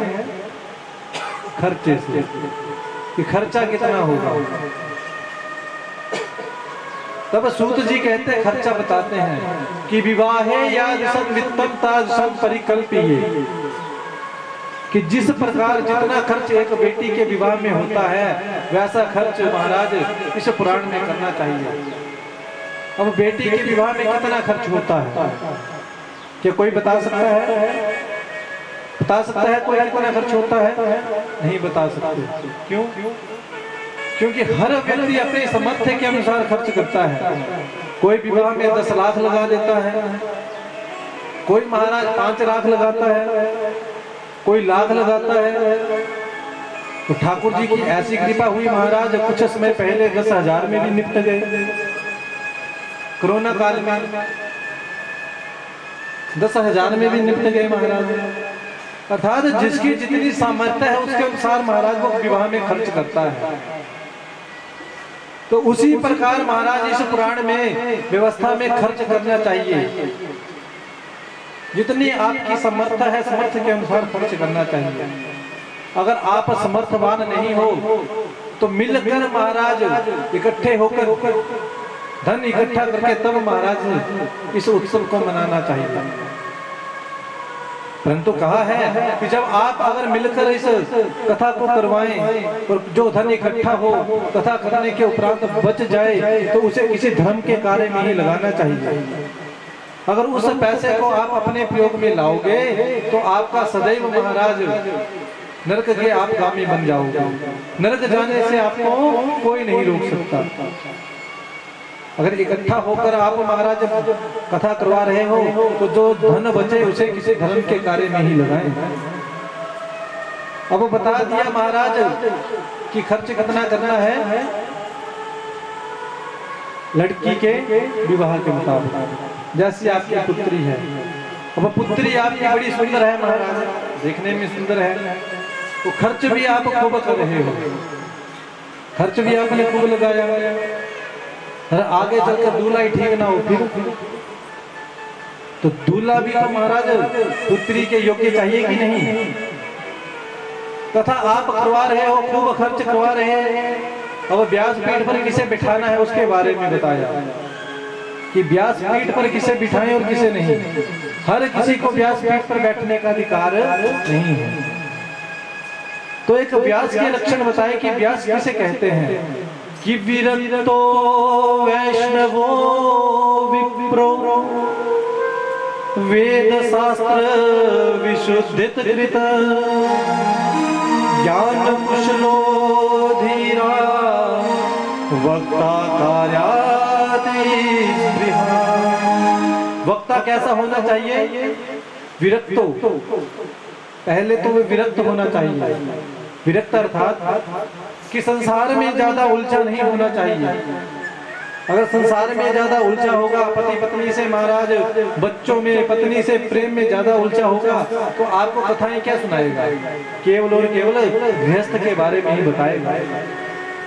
खर्चे से, कि खर्चा कितना होगा। तब सूत जी कहते हैं, खर्चा बताते हैं कि विवाहे याद वित्तम तादृशम परिकल्पिये, कि जिस प्रकार जितना खर्च एक बेटी के विवाह में होता है वैसा खर्च महाराज इस पुराण में करना चाहिए। अब बेटी के विवाह में कितना खर्च होता है, क्या कोई बता सकता है? बता सकता है कोई कितना खर्च होता है? नहीं बता सकते। क्यों? क्योंकि हर व्यक्ति अपने सामर्थ्य के अनुसार खर्च करता है। कोई विवाह में 10 लाख लगा देता है, कोई महाराज 5 लाख लगाता है, कोई लाख लगाता है। तो ठाकुर जी की ऐसी कृपा हुई महाराज, कुछ समय पहले 10,000 में भी निपट गए। कोरोना काल में 10,000 में भी निपट गए महाराज। अर्थात जिसकी जितनी सामर्थ्य है उसके अनुसार महाराज वो विवाह में खर्च करता है। तो उसी प्रकार महाराज इस पुराण में व्यवस्था में खर्च करना चाहिए। जितनी आपकी समर्थ है समर्थ के अनुसार खर्च करना चाहिए। अगर आप समर्थवान नहीं हो तो मिलकर महाराज इकट्ठे होकर धन इकट्ठा करके तब महाराज इस उत्सव को मनाना चाहिए। परंतु कहा है कि जब आप अगर मिलकर इस कथा को करवाएं और जो धन इकट्ठा हो कथा करने के उपरांत बच जाए तो उसे किसी धर्म के कार्य में ही लगाना चाहिए। अगर उस पैसे को आप अपने प्रयोग में लाओगे तो आपका सदैव महाराज नरक के आप गामी बन जाओगे। नरक जाने से आपको कोई नहीं रोक सकता। अगर इकट्ठा होकर आप महाराज कथा करवा रहे हो तो जो धन बचे उसे किसी धर्म के कार्य में ही लगाएं। अब बता दिया महाराज कि खर्च कितना करना है लड़की के विवाह के मुताबिक। जैसी आपकी पुत्री है, अब पुत्री आपकी बड़ी सुंदर है महाराज, देखने में सुंदर है, तो खर्च भी आप खूब कर रहे हो, खर्च भी आपने खूब लगाया, आगे चलकर दूल्हा ही ठीक ना हो फिर तो दूल्हा भी तो महाराज पुत्री के योग्य चाहिए कि नहीं। तथा आप करवा रहे हो, खूब खर्च करवा रहे हैं, अब व्यासपीठ पर किसे बिठाना है उसके बारे में बताया कि व्यासपीठ पर किसे बिठाएं और किसे नहीं। हर किसी को व्यासपीठ पर बैठने का अधिकार नहीं है। तो एक व्यास के लक्षण बताए कि व्यास किसे कहते हैं कि विरक्तो वैष्णवो विप्रो वेद शास्त्र विशुद्धित कृत ज्ञान कुशलो धीरा वक्ता कार्याति स्पृहा। वक्ता कैसा होना चाहिए? विरक्तो, पहले तो वो विरक्त होना चाहिए। विरक्त अर्थात कि संसार में ज्यादा उलझा नहीं होना चाहिए। अगर संसार में ज्यादा उलझा होगा, पति पत्नी से महाराज, बच्चों में, पत्नी से प्रेम में ज्यादा उलझा होगा तो आपको कथाएं क्या सुनाएगा? केवल और केवल गृहस्थ के बारे में ही बताएगा।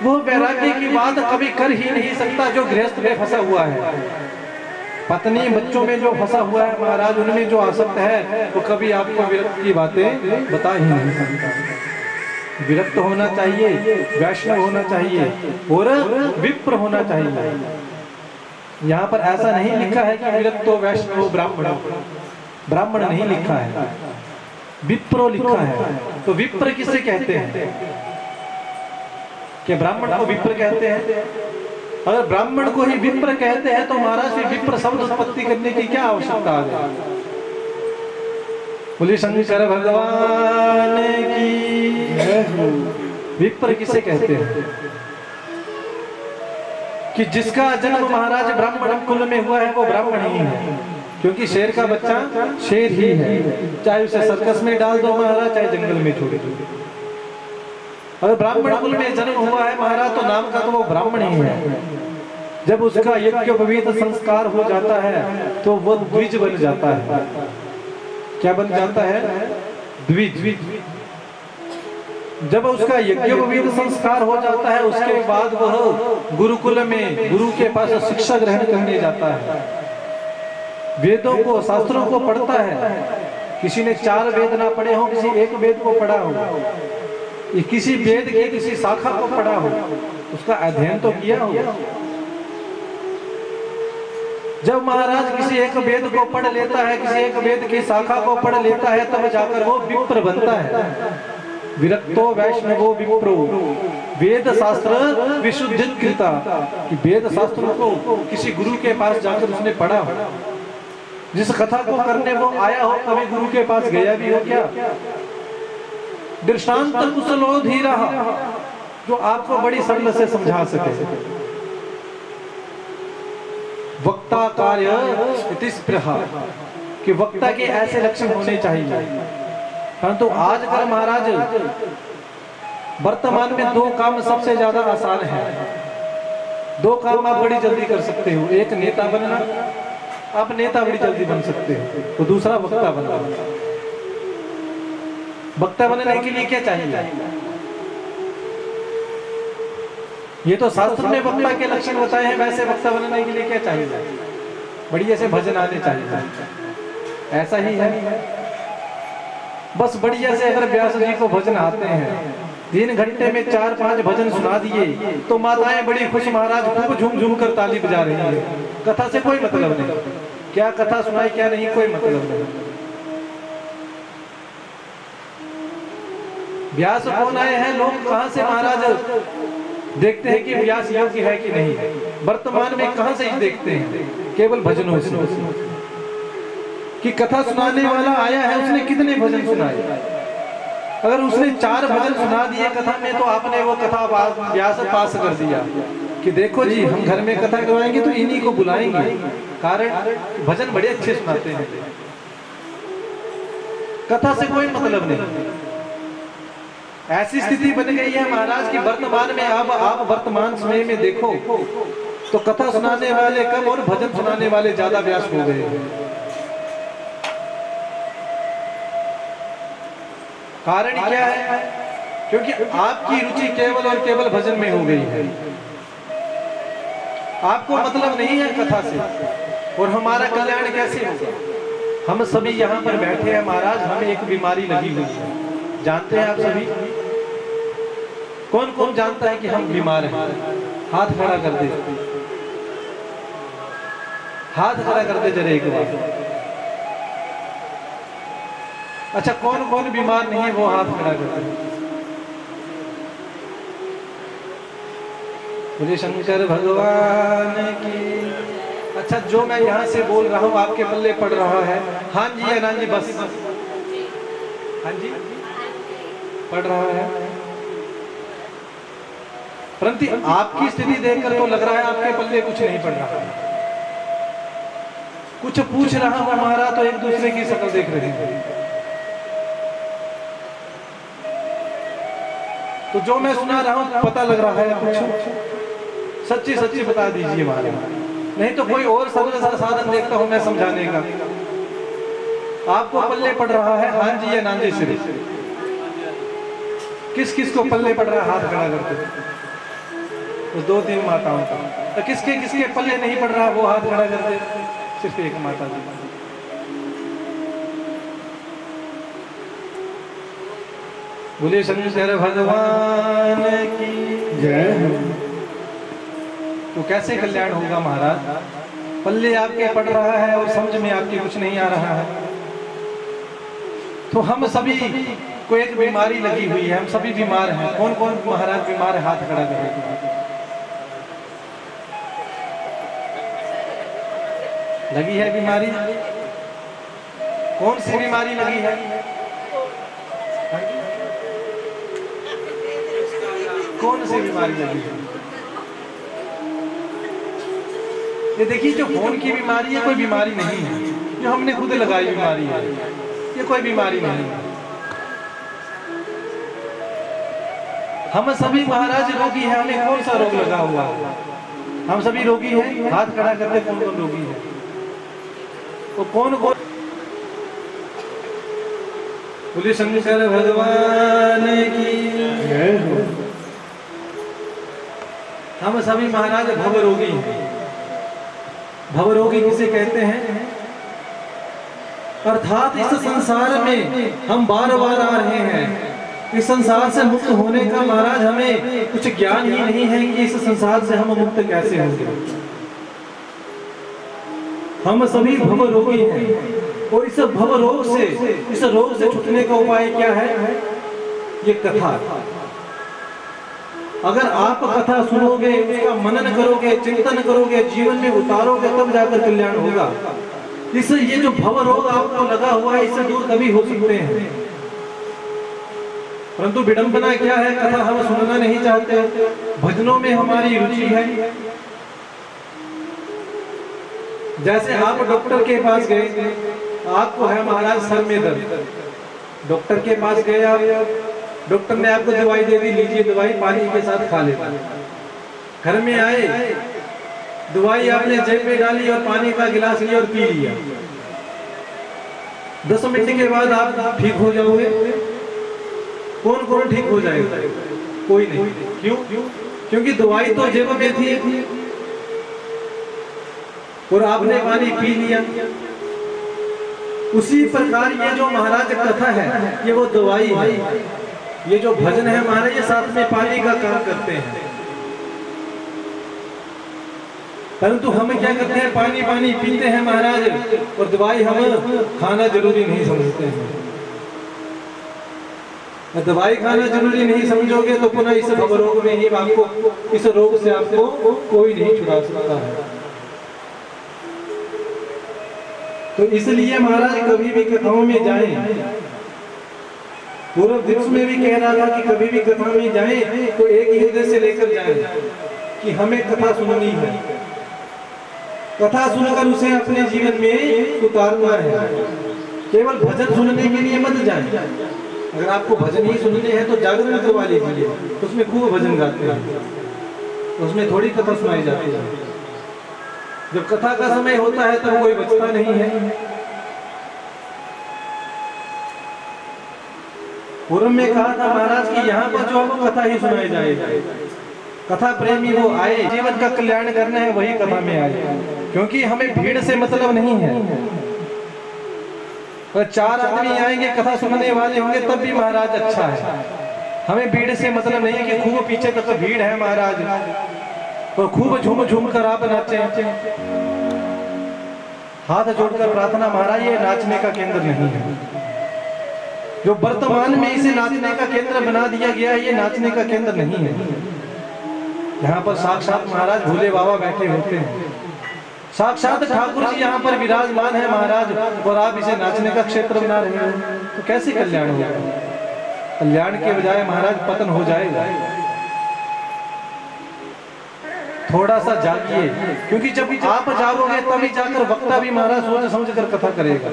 वो वैराग्य की बात कभी कर ही नहीं सकता जो गृहस्थ में फंसा हुआ है। पत्नी बच्चों में जो फंसा हुआ है महाराज, उनमें जो आसक्त है वो कभी आपको विरक्त की बातें बता ही नहीं सकता। विरक्त होना चाहिए, वैष्णव होना चाहिए और विप्र होना चाहिए। यहाँ पर ऐसा नहीं लिखा है कि विरक्त हो वैष्णव ब्राह्मण, ब्राह्मण नहीं लिखा है, विप्रो लिखा है। तो विप्र किसे कहते हैं? कि ब्राह्मण को विप्र कहते हैं। अगर ब्राह्मण को ही विप्र कहते हैं तो महाराज फिर विप्र शब्द उत्पत्ति करने की क्या आवश्यकता है? बोलिए शंकर भगवान की। विप्र किसे कहते हैं? कि जिसका जन्म महाराज ब्राह्मण कुल में हुआ है वो ब्राह्मण ही है, क्योंकि शेर का बच्चा शेर ही है, चाहे उसे सर्कस में डाल दो महाराज, चाहे जंगल में छोड़ दो। अगर ब्राह्मण कुल में जन्म हुआ है महाराज तो नाम का तो वो ब्राह्मण ही है। जब उसका यज्ञोपवीत संस्कार हो जाता है तो वो द्विज बन जाता है। क्या बन जाता है? द्विज। जब उसका यज्ञोपवीत संस्कार हो जाता है उसके बाद वह गुरुकुल में गुरु के पास शिक्षा ग्रहण करने जाता है, वेदों को, शास्त्रों को पढ़ता है। किसी ने 4 वेद ना पढ़े हो, किसी एक वेद को पढ़ा हो, किसी वेद के किसी शाखा को पढ़ा हो, उसका अध्ययन तो किया हो। जब महाराज किसी एक वेद को पढ़ लेता है, किसी एक वेद की शाखा को पढ़ लेता है, तब जाकर वो विप्र बनता है। विरक्तो वैष्णवो विप्रो वेद शास्त्र विशुद्धित कृता, कि वेद शास्त्रों को किसी गुरु के पास जाकर उसने पढ़ा हो। जिस कथा को करने वो आया हो कभी गुरु के पास गया भी हो क्या? दृष्टांत कुशलो धीरा, जो आपको बड़ी सरल से समझा सके। वक्ता कार्य इति स्पृहा, कि वक्ता के ऐसे लक्षण होने चाहिए। परंतु आजकल महाराज वर्तमान में 2 काम सबसे ज्यादा आसान है। 2 काम आप बड़ी जल्दी कर सकते हो। एक नेता बनना, आप नेता बड़ी जल्दी बन सकते हो, तो दूसरा वक्ता बनना। वक्ता बनने के लिए क्या चाहिए? ये तो शास्त्र में वक्ता के लक्षण बताए हैं, वैसे वक्ता बनने के लिए क्या चाहिए? बढ़िया से भजन आने चाहिए। ऐसा ही है, बस बढ़िया से अगर व्यास जी को भजन आते हैं, 3 घंटे में 4-5 भजन सुना दिए तो माताएं बड़ी खुश, महाराज खूब झूम झूम कर ताली बजा रही है। कथा से कोई मतलब नहीं, क्या कथा सुनाई क्या नहीं, कोई मतलब नहीं। व्यास कौन आए हैं, लोग कहां से महाराज देखते हैं कि व्यास योग्य है कि नहीं? वर्तमान में कहां से ही देखते हैं? केवल भजनों से। कि कथा सुनाने वाला आया है, उसने कितने भजन सुनाए, अगर उसने 4 भजन सुना दिए कथा में तो आपने वो कथा व्यास पास कर दिया कि देखो जी हम घर में कथा करवाएंगे तो इन्हीं को बुलाएंगे, कारण भजन बड़े अच्छे सुनाते हैं। कथा से कोई मतलब नहीं। ऐसी स्थिति बन गई है महाराज की वर्तमान में, अब आप वर्तमान समय में देखो तो कथा सुनाने वाले कम और भजन सुनाने वाले ज्यादा व्यस्त हो गए। कारण क्या है? क्योंकि आपकी रुचि केवल और केवल भजन में हो गई है। आपको मतलब नहीं है कथा से, और हमारा कल्याण कैसे होगा? हम सभी यहाँ पर बैठे हैं महाराज, हमें एक बीमारी लगी हुई है, जानते हैं आप सभी? कौन कौन जानता है कि हम बीमार हैं? हाथ खड़ा कर दे, हाथ खड़ा कर दे जरा एक बार। अच्छा, कौन कौन बीमार नहीं है वो हाथ खड़ा कर दे। बोले शंकर भगवान की। अच्छा, जो मैं यहाँ से बोल रहा हूँ आपके पल्ले पड़ रहा है? हाँ जी या ना जी? बस हाँ जी पड़ रहा है। परंतु आपकी स्थिति देखकर तो लग रहा है आपके पल्ले कुछ नहीं पड़ रहा है। कुछ पूछ रहा हूं हमारा तो एक दूसरे की शक्ल देख रहे हैं। तो जो मैं सुना रहा हूं पता लग रहा है कुछ? सच्ची सच्ची बता दीजिए हमारे, नहीं तो कोई और सरल साधन देखता हूं मैं समझाने का। आपको पल्ले पड़ रहा है? हाँ जी या ना जी? सिर्फ किस किस को पल्ले पड़ रहा है? हाथ खड़ा करते उस 2-3 माताओं का। तो किसके किसके पल्ले नहीं पड़ रहा वो हाथ खड़ा करते? सिर्फ एक माता जी। बोले शंकर भगवान की जय। तो कैसे कल्याण होगा महाराज? पल्ले आपके पड़ रहा है और समझ में आपके कुछ नहीं आ रहा है। तो हम सभी को एक बीमारी लगी हुई है, हम सभी बीमार हैं। कौन कौन महाराज बीमार है? हाथ खड़ा करें। लगी है बीमारी? कौन सी बीमारी लगी है? कौन सी बीमारी लगी है? ये देखिए, जो खून की बीमारी है कोई बीमारी नहीं है, जो हमने खुद लगाई बीमारी है, ये कोई बीमारी नहीं है। हम सभी महाराज रोगी हैं। हमें कौन सा रोग लगा हुआ है? हम सभी रोगी हैं। हाथ खड़ा करते कौन कौन रोगी है? तो कौन कौन? बोले शंकर भगवान की जय हो। हम सभी महाराज भवरोगी हैं। भवरोगी किसे कहते हैं? अर्थात इस संसार में हम बार बार आ रहे हैं। इस संसार से मुक्त होने का महाराज हमें कुछ ज्ञान ही नहीं है कि इस संसार से हम मुक्त कैसे होंगे। हम सभी भवरोगी हैं, और इस भवरोग से, इस रोग से छूटने का उपाय क्या है? ये कथा। अगर आप कथा सुनोगे, उसका मनन करोगे, चिंतन करोगे, जीवन में उतारोगे, तब जाकर कल्याण होगा। इससे ये जो भव रोग आपको लगा हुआ है, इससे दूर तभी हो सकते हैं। परंतु विडंबना क्या है? कथा हम सुनना नहीं चाहते। भजनों में हमारी रुचि है। जैसे आप डॉक्टर के पास गए, आपको है महाराज सर में दर्द, डॉक्टर के पास गए आप, डॉक्टर ने आपको दवाई दे दी, लीजिए दवाई, पानी के साथ खा लेना। घर में आए, दवाई आपने जेब में डाली और पानी का गिलास लिया और पी लिया। 10 मिनट के बाद आप ठीक हो जाओगे। कौन कौन ठीक हो जाएगा? कोई नहीं। क्यों? क्योंकि दवाई तो जेब में थी और आपने पानी पी लिया। उसी प्रकार ये जो महाराज कथा है, ये वो दवाई है। ये जो भजन है महाराज, ये साथ में पानी का काम करते हैं। परंतु हम क्या करते हैं? पानी पानी पीते हैं महाराज, और दवाई हम खाना जरूरी नहीं समझते हैं। दवाई खाना जरूरी नहीं समझोगे तो पुनः इस भवरोग में ही आपको, इस रोग से आपको कोई नहीं छुड़ा सकता है। तो इसलिए महाराज कभी भी कथाओं में जाएं पूर्व दिवस में भी कह रहा था कि कभी भी कथा में जाए तो एक ही उद्देश्य लेकर जाए कि हमें कथा सुननी है, कथा सुनकर उसे अपने जीवन में उतारना है। केवल भजन सुनने के लिए मत जाए। अगर आपको भजन ही सुनने हैं तो जागरण करवा लीजिए, उसमें खूब भजन गाते हैं, उसमें थोड़ी कथा सुनाई जाती है। जब कथा का समय होता है तब कोई बचता नहीं है। पूर्व में कहा था महाराज कि यहाँ पर जो आपको कथा ही सुनाई जाएगा, कथा प्रेमी वो आए, जीवन का कल्याण करना है वही कथा में आए, क्योंकि हमें भीड़ से मतलब नहीं है। अगर 4 आदमी आएंगे कथा सुनने वाले होंगे तब भी महाराज अच्छा है। हमें भीड़ से मतलब नहीं है कि खूब पीछे तक तो भीड़ है महाराज तो खूब झूम झूम कर आप नाचे। हाथ जोड़कर प्रार्थना महाराज, ये नाचने का केंद्र नहीं है। जो वर्तमान में इसे नाचने का केंद्र बना दिया गया है, ये नाचने का केंद्र नहीं है। यहाँ पर साक्षात महाराज भोले बाबा बैठे होते हैं, साक्षात ठाकुर जी यहाँ पर विराजमान है महाराज, और आप इसे नाचने का क्षेत्र बना रहे हो तो कैसे कल्याण होगा? कल्याण के बजाय महाराज पतन हो जाएगा। थोड़ा सा जागिए, क्योंकि जब आप जागोगे तभी जाकर वक्ता भी महाराज सोच समझ कर कथा करेगा।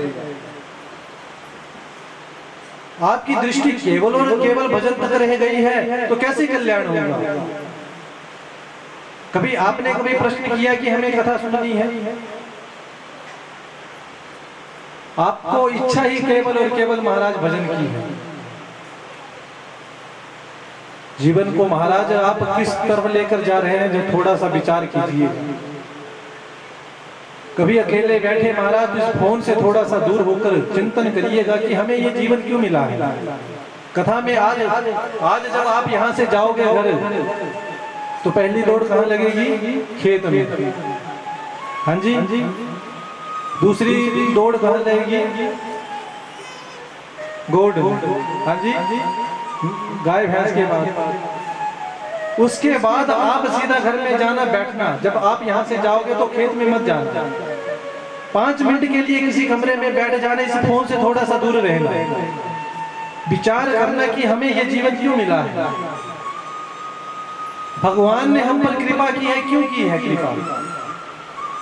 आपकी दृष्टि केवल और केवल भजन तक रह गई है तो कैसे कल्याण होगा? कभी आपने कभी प्रश्न किया कि हमें कथा सुननी है? आपको इच्छा ही केवल और केवल महाराज भजन की है। जीवन को महाराज आप किस तरफ लेकर जा रहे हैं, जो थोड़ा सा विचार कीजिए। कभी अकेले बैठे महाराज इस फोन से थोड़ा सा दूर होकर चिंतन करिएगा कि हमें ये जीवन क्यों मिला है। कथा में आज जब आप यहाँ से जाओगे घर तो पहली दौड़ कहाँ लगेगी? खेत में। हाँ जी। दूसरी दौड़ कहाँ लगेगी? गोड। हाँ जी, गाय भैंस के बाद। उसके बाद आप सीधा घर में जाना बैठना। जब आप यहाँ से जाओगे तो खेत में मत जाना। 5 मिनट के लिए किसी कमरे में बैठ जाने, इस फोन से थोड़ा सा दूर रहना, विचार करना कि हमें यह जीवन क्यों मिला है, भगवान ने हम पर कृपा की है, क्यों की है कृपा,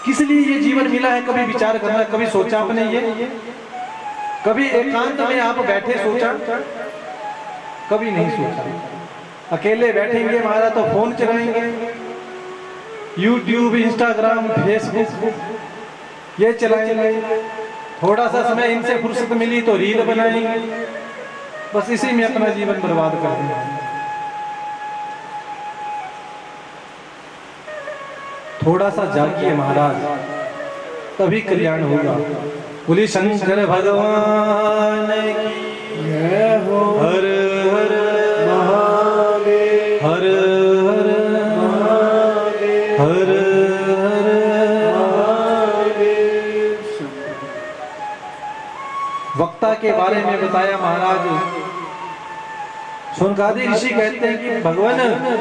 किस लिए ये जीवन मिला है। कभी विचार करना, कभी सोचा आपने ये? कभी एकांत में आप बैठे सोचा? कभी नहीं सोचा। अकेले बैठेंगे महाराज तो फोन चलाएंगे, यूट्यूब, इंस्टाग्राम, फेसबुक ये चलाएंगे। थोड़ा सा समय इनसे फुर्सत मिली तो रील बनाएंगे, बस इसी में अपना जीवन बर्बाद कर देंगे। थोड़ा सा जागिए महाराज, तभी कल्याण होगा। बोली शंकर भगवान की जय हो। हर हर महादेव, हर हर महादेव, हर हर महादेव। वक्ता के बारे में बताया महाराज। शौनकादि ऋषि कहते हैं कि भगवान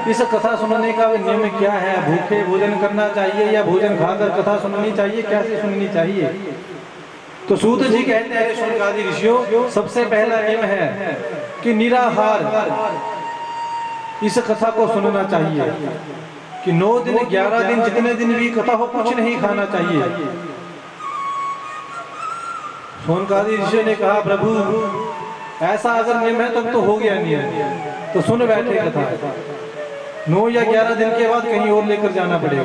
इस कथा सुनने का नियम क्या है? भूखे भोजन करना चाहिए या भोजन खाकर कथा सुननी चाहिए? कैसे सुननी चाहिए? तो सूत जी कहते हैं शौनकादि ऋषियों, सबसे पहला नियम है कि निराहार इस कथा को सुनना चाहिए, कि 9 दिन 11 दिन जितने दिन भी कथा हो कुछ नहीं खाना चाहिए। शौनकादि ऋषियों ने कहा प्रभु ऐसा अगर नियम है तब तो हो गया नियम, तो सुन बैठे कथा। 9 या 11 दिन के बाद कहीं और लेकर जाना पड़ेगा।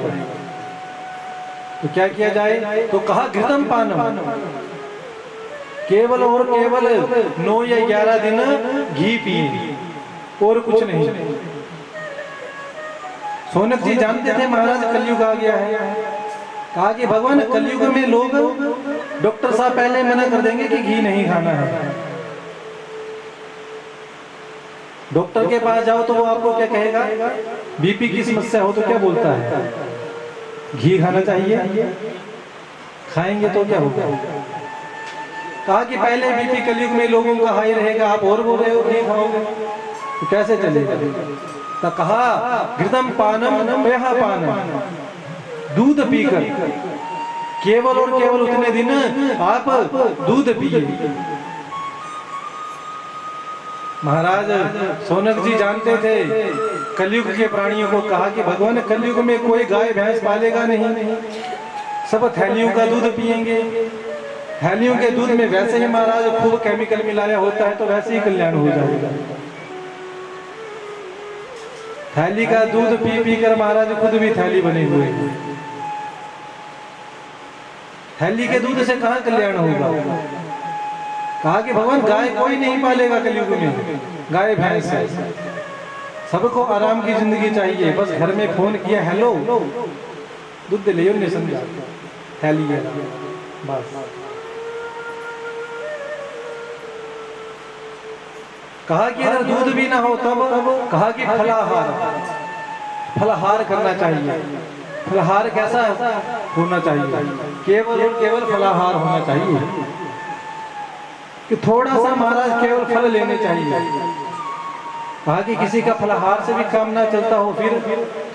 तो क्या किया जाए? तो कहा घृतम पानम, केवल और केवल 9 या 11 दिन घी पिए और कुछ नहीं। सोनक जी जानते थे महाराज कलयुग आ गया है। कहा कि भगवान कलयुग में लोग, डॉक्टर साहब पहले मना कर देंगे कि घी नहीं खाना है। डॉक्टर के पास जाओ तो वो आपको क्या कहेगा? बीपी की समस्या हो तो क्या बोलता है? घी खाना चाहिए। खाएंगे तो क्या होगा? कहा कि पहले बीपी कलयुग में लोगों का हाई रहेगा, आप और बोल रहे हो घी खाओगे तो कैसे चलेगा? तो कहा घृतम पानम पेहा पानम, दूध पीकर, केवल और केवल उतने दिन आप दूध पिए। महाराज सोनक जी जानते थे कलयुग के प्राणियों को, कहा कि भगवान कलयुग में कोई गाय भैंस पालेगा नहीं, सब थैलियों का दूध पिएंगे। थैलियों के दूध में वैसे ही महाराज खूब केमिकल मिलाया होता है, तो वैसे ही कल्याण हो जाएगा। थैली का दूध पी पी कर महाराज खुद भी थैली बने हुए हैं। थैली के दूध से कहां कल्याण होगा? कहा कि भगवान गाय कोई नहीं पालेगा कलयुग में, गाय भैंस है। सबको आराम की जिंदगी चाहिए। बस घर में फोन किया, हेलो दूध ले लियो, समझा थैली है बस। कहा कि अगर दूध भी ना हो तब कहा कि फलाहार, फलाहार करना चाहिए। फलाहार कैसा होना चाहिए? केवल और केवल फलाहार होना चाहिए, कि थोड़ा सा महाराज केवल फल लेने चाहिए। कहा कि किसी का फलाहार से भी काम ना चलता हो फिर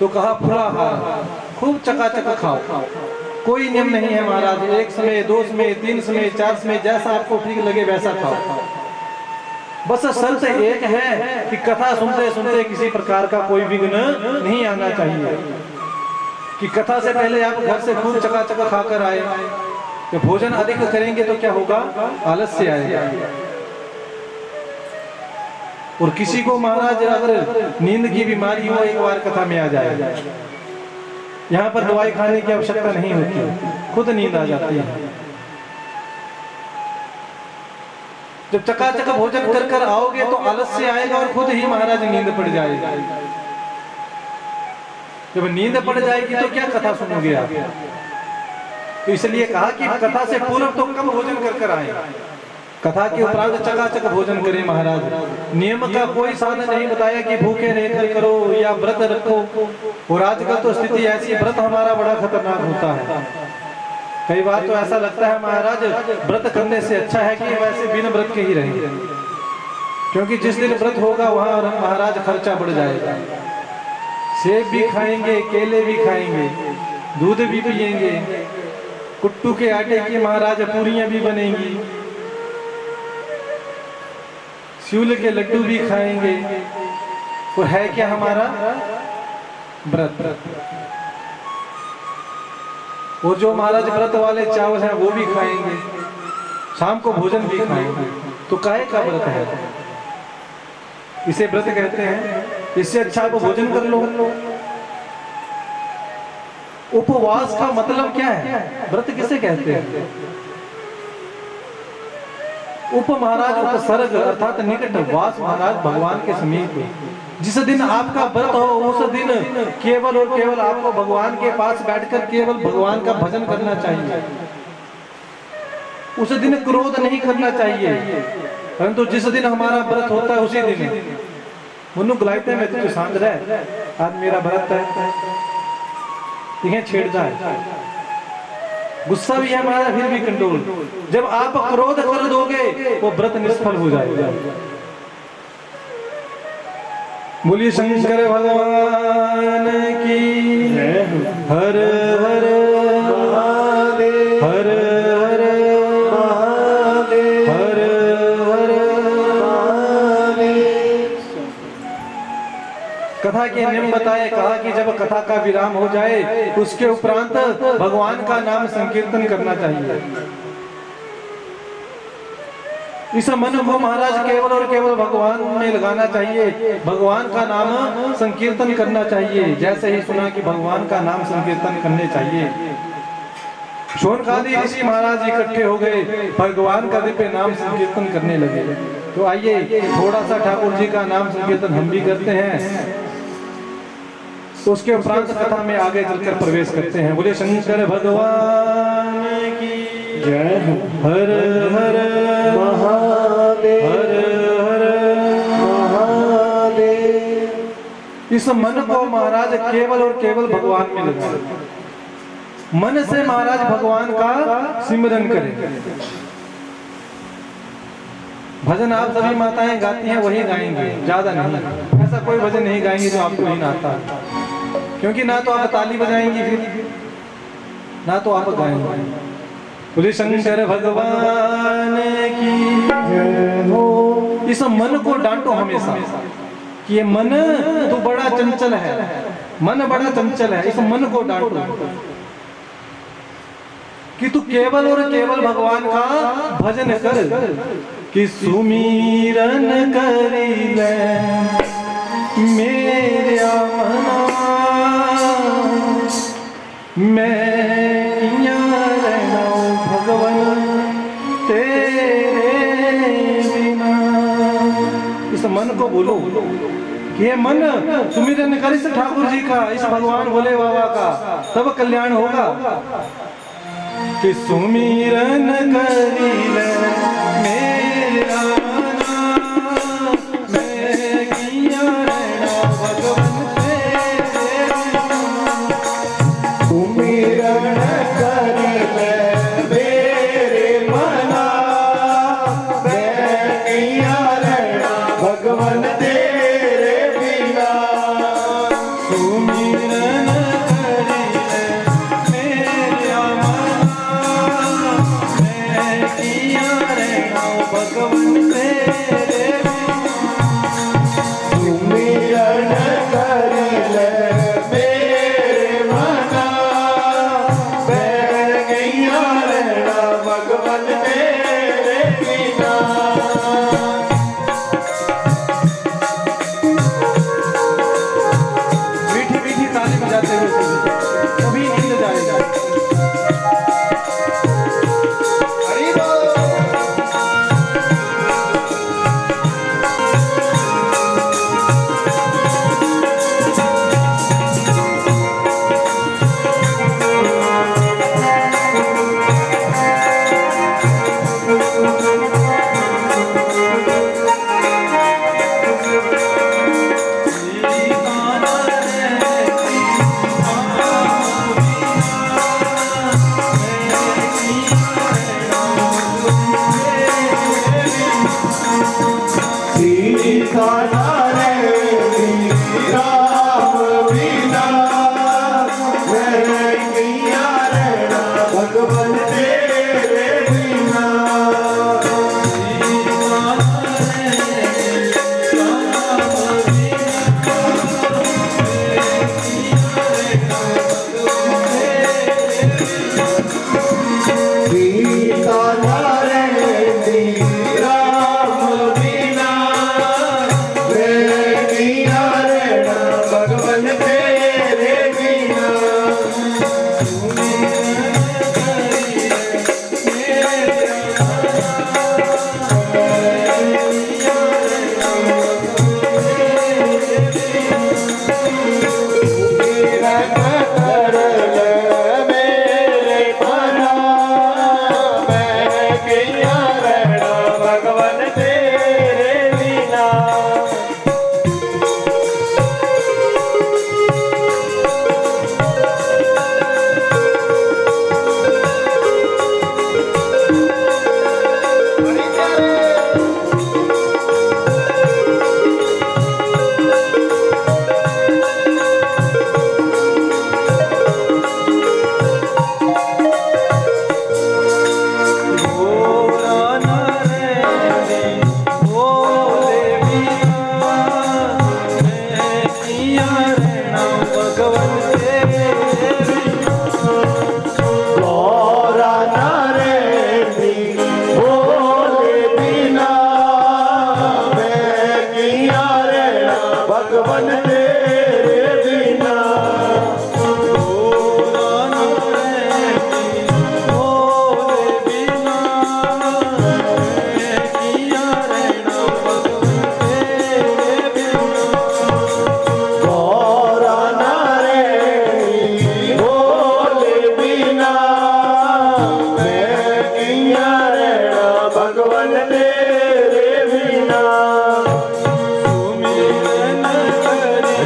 तो कहा फलाहार, खूब चकाचक खाओ। कोई नियम नहीं है महाराज, एक समय, दो समय, तीन समय, चार समय, जैसा आपको ठीक लगे वैसा खाओ। बस शर्त एक है कि कथा सुनते सुनते किसी प्रकार का कोई विघ्न नहीं आना चाहिए, कि कथा से पहले आप घर से खूब चकाचक खाकर आए। कि भोजन अधिक करेंगे तो क्या होगा? आलस्य आएगा। और किसी को महाराज अगर नींद की बीमारी हो, एक बार कथा में आ जाए, यहाँ पर दवाई खाने की आवश्यकता नहीं होती, खुद नींद आ जाती है। जब चकाचक भोजन कर कर आओगे तो आलस्य आएगा और खुद ही महाराज नींद पड़ जाएगी। जब नींद पड़ जाएगी तो क्या कथा सुनोगे आप? तो इसलिए कहा कि कथा से पूर्व तो कम भोजन कर कर आए, कथा के उपरांत चकाचक भोजन करें महाराज। नियम का कोई साधन नहीं बताया कि भूखे रहकर करो या व्रत रखो। और आजकल तो स्थिति ऐसी, व्रत हमारा बड़ा खतरनाक होता है। कई बार तो ऐसा लगता है महाराज व्रत करने से अच्छा है कि वैसे बिना व्रत के ही रहे, क्योंकि जिस दिन व्रत होगा वहां महाराज खर्चा बढ़ जाएगा। सेब भी खाएंगे, केले भी खाएंगे, दूध भी पिएंगे, कुट्टू के आटे की महाराज पूरियां भी बनेंगी, स्यूल के लड्डू भी खाएंगे। और है क्या हमारा? व्रत। और जो महाराज व्रत वाले चावल हैं वो भी खाएंगे, शाम को भोजन भी खाएंगे। तो काहे का व्रत है? इसे व्रत कहते हैं। इससे अच्छा आप भोजन कर लो। उपवास का मतलब क्या है? व्रत किसे कहते हैं? उप महाराज उपसर्ग अर्थात निकट, वास महाराज भगवान के समीप। जिस दिन आपका व्रत हो उस दिन केवल और केवल आपको भगवान के पास बैठकर केवल भगवान का भजन करना चाहिए। उस दिन क्रोध नहीं करना चाहिए। परंतु जिस दिन हमारा व्रत होता है उसी दिन मनु बुलाते हैं, मैं तुझे शांत रह, आज मेरा व्रत है, ठीक छेड़ता है। गुस्सा भी है हमारा, फिर भी कंट्रोल। जब आप क्रोध कर दोगे वो व्रत निष्फल हो जाएगा। बोलिए शंकर भगवान की हर हर महादेव, हर हर महादेव, हर हर महादेव। कथा के नियम बताए। कहा कि जब कथा का विराम हो जाए उसके उपरांत भगवान का नाम संकीर्तन करना चाहिए। इस मन को महाराज केवल और केवल भगवान में लगाना चाहिए, भगवान का नाम संकीर्तन करना चाहिए। जैसे ही सुना कि भगवान का नाम संकीर्तन करने चाहिए, शौनकादि ऋषि महाराज इकट्ठे हो गए, भगवान का दिव्य नाम संकीर्तन करने लगे। तो आइए थोड़ा सा ठाकुर जी का नाम संकीर्तन हम भी करते हैं, तो उसके उपरांत कथा में आगे चलकर प्रवेश करते हैं। बोले शंकर भगवान की जय। हर हर महादेव, हर हर महादेव। इस मन को महाराज केवल और केवल भगवान में लगाएं। मन से महाराज भगवान का सिमरन करें। भजन आप सभी माताएं गाती हैं वही गाएंगे, ज्यादा नहीं। ऐसा कोई भजन नहीं गाएंगे जो आपको नहीं आता, क्योंकि ना तो आप ताली बजाएंगी फिर ना तो आप गाएंगे। बोले शंकर भगवान की जय हो। इस मन को डांटो हमेशा कि ये मन तू बड़ा चंचल है, मन बड़ा चंचल है, इस मन को डांटो कि तू केवल और केवल भगवान का भजन कर कि सुमीरन करी ले मेरा मना मैं यहाँ रहना भगवान तेरे बिना। इस मन को बोलो कि ये मन सुमिरन कर इस ठाकुर जी का, इस भगवान भोले बाबा का, तब कल्याण होगा। कि सुमिरन करी ले मेरा मना मैं किया रहना भगवान तेरे बिना। सुमिरन करी ले मेरे मना मैं किया रहना भगवान तेरे बिना। सुमिरन करी ले मेरा मना मैं किया रहना भगवान तेरे बिना। सुमिरन करी ले मेरे मना मैं किया रहना भगवान तेरे बिना। मीठी मीठी ताली बजाते हुए कभी नींद जाएगा। हरि बोल। सीता रे राम बिना मैं किया रहना भगवान तेरे बिना। सीता रे राम बिना मैं किया रहना भगवान तेरे बिना। सुमिरन कर ले मेरे मना मैं किया रहना भगवान तेरे बिना। गौरा नारे बोले बिना मैं किया रहना भगवान तेरे बिना। गौरा नारे बोले बिना मैं किया रहना भगवान तेरे बिना। सुमिरन करी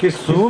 कि सुन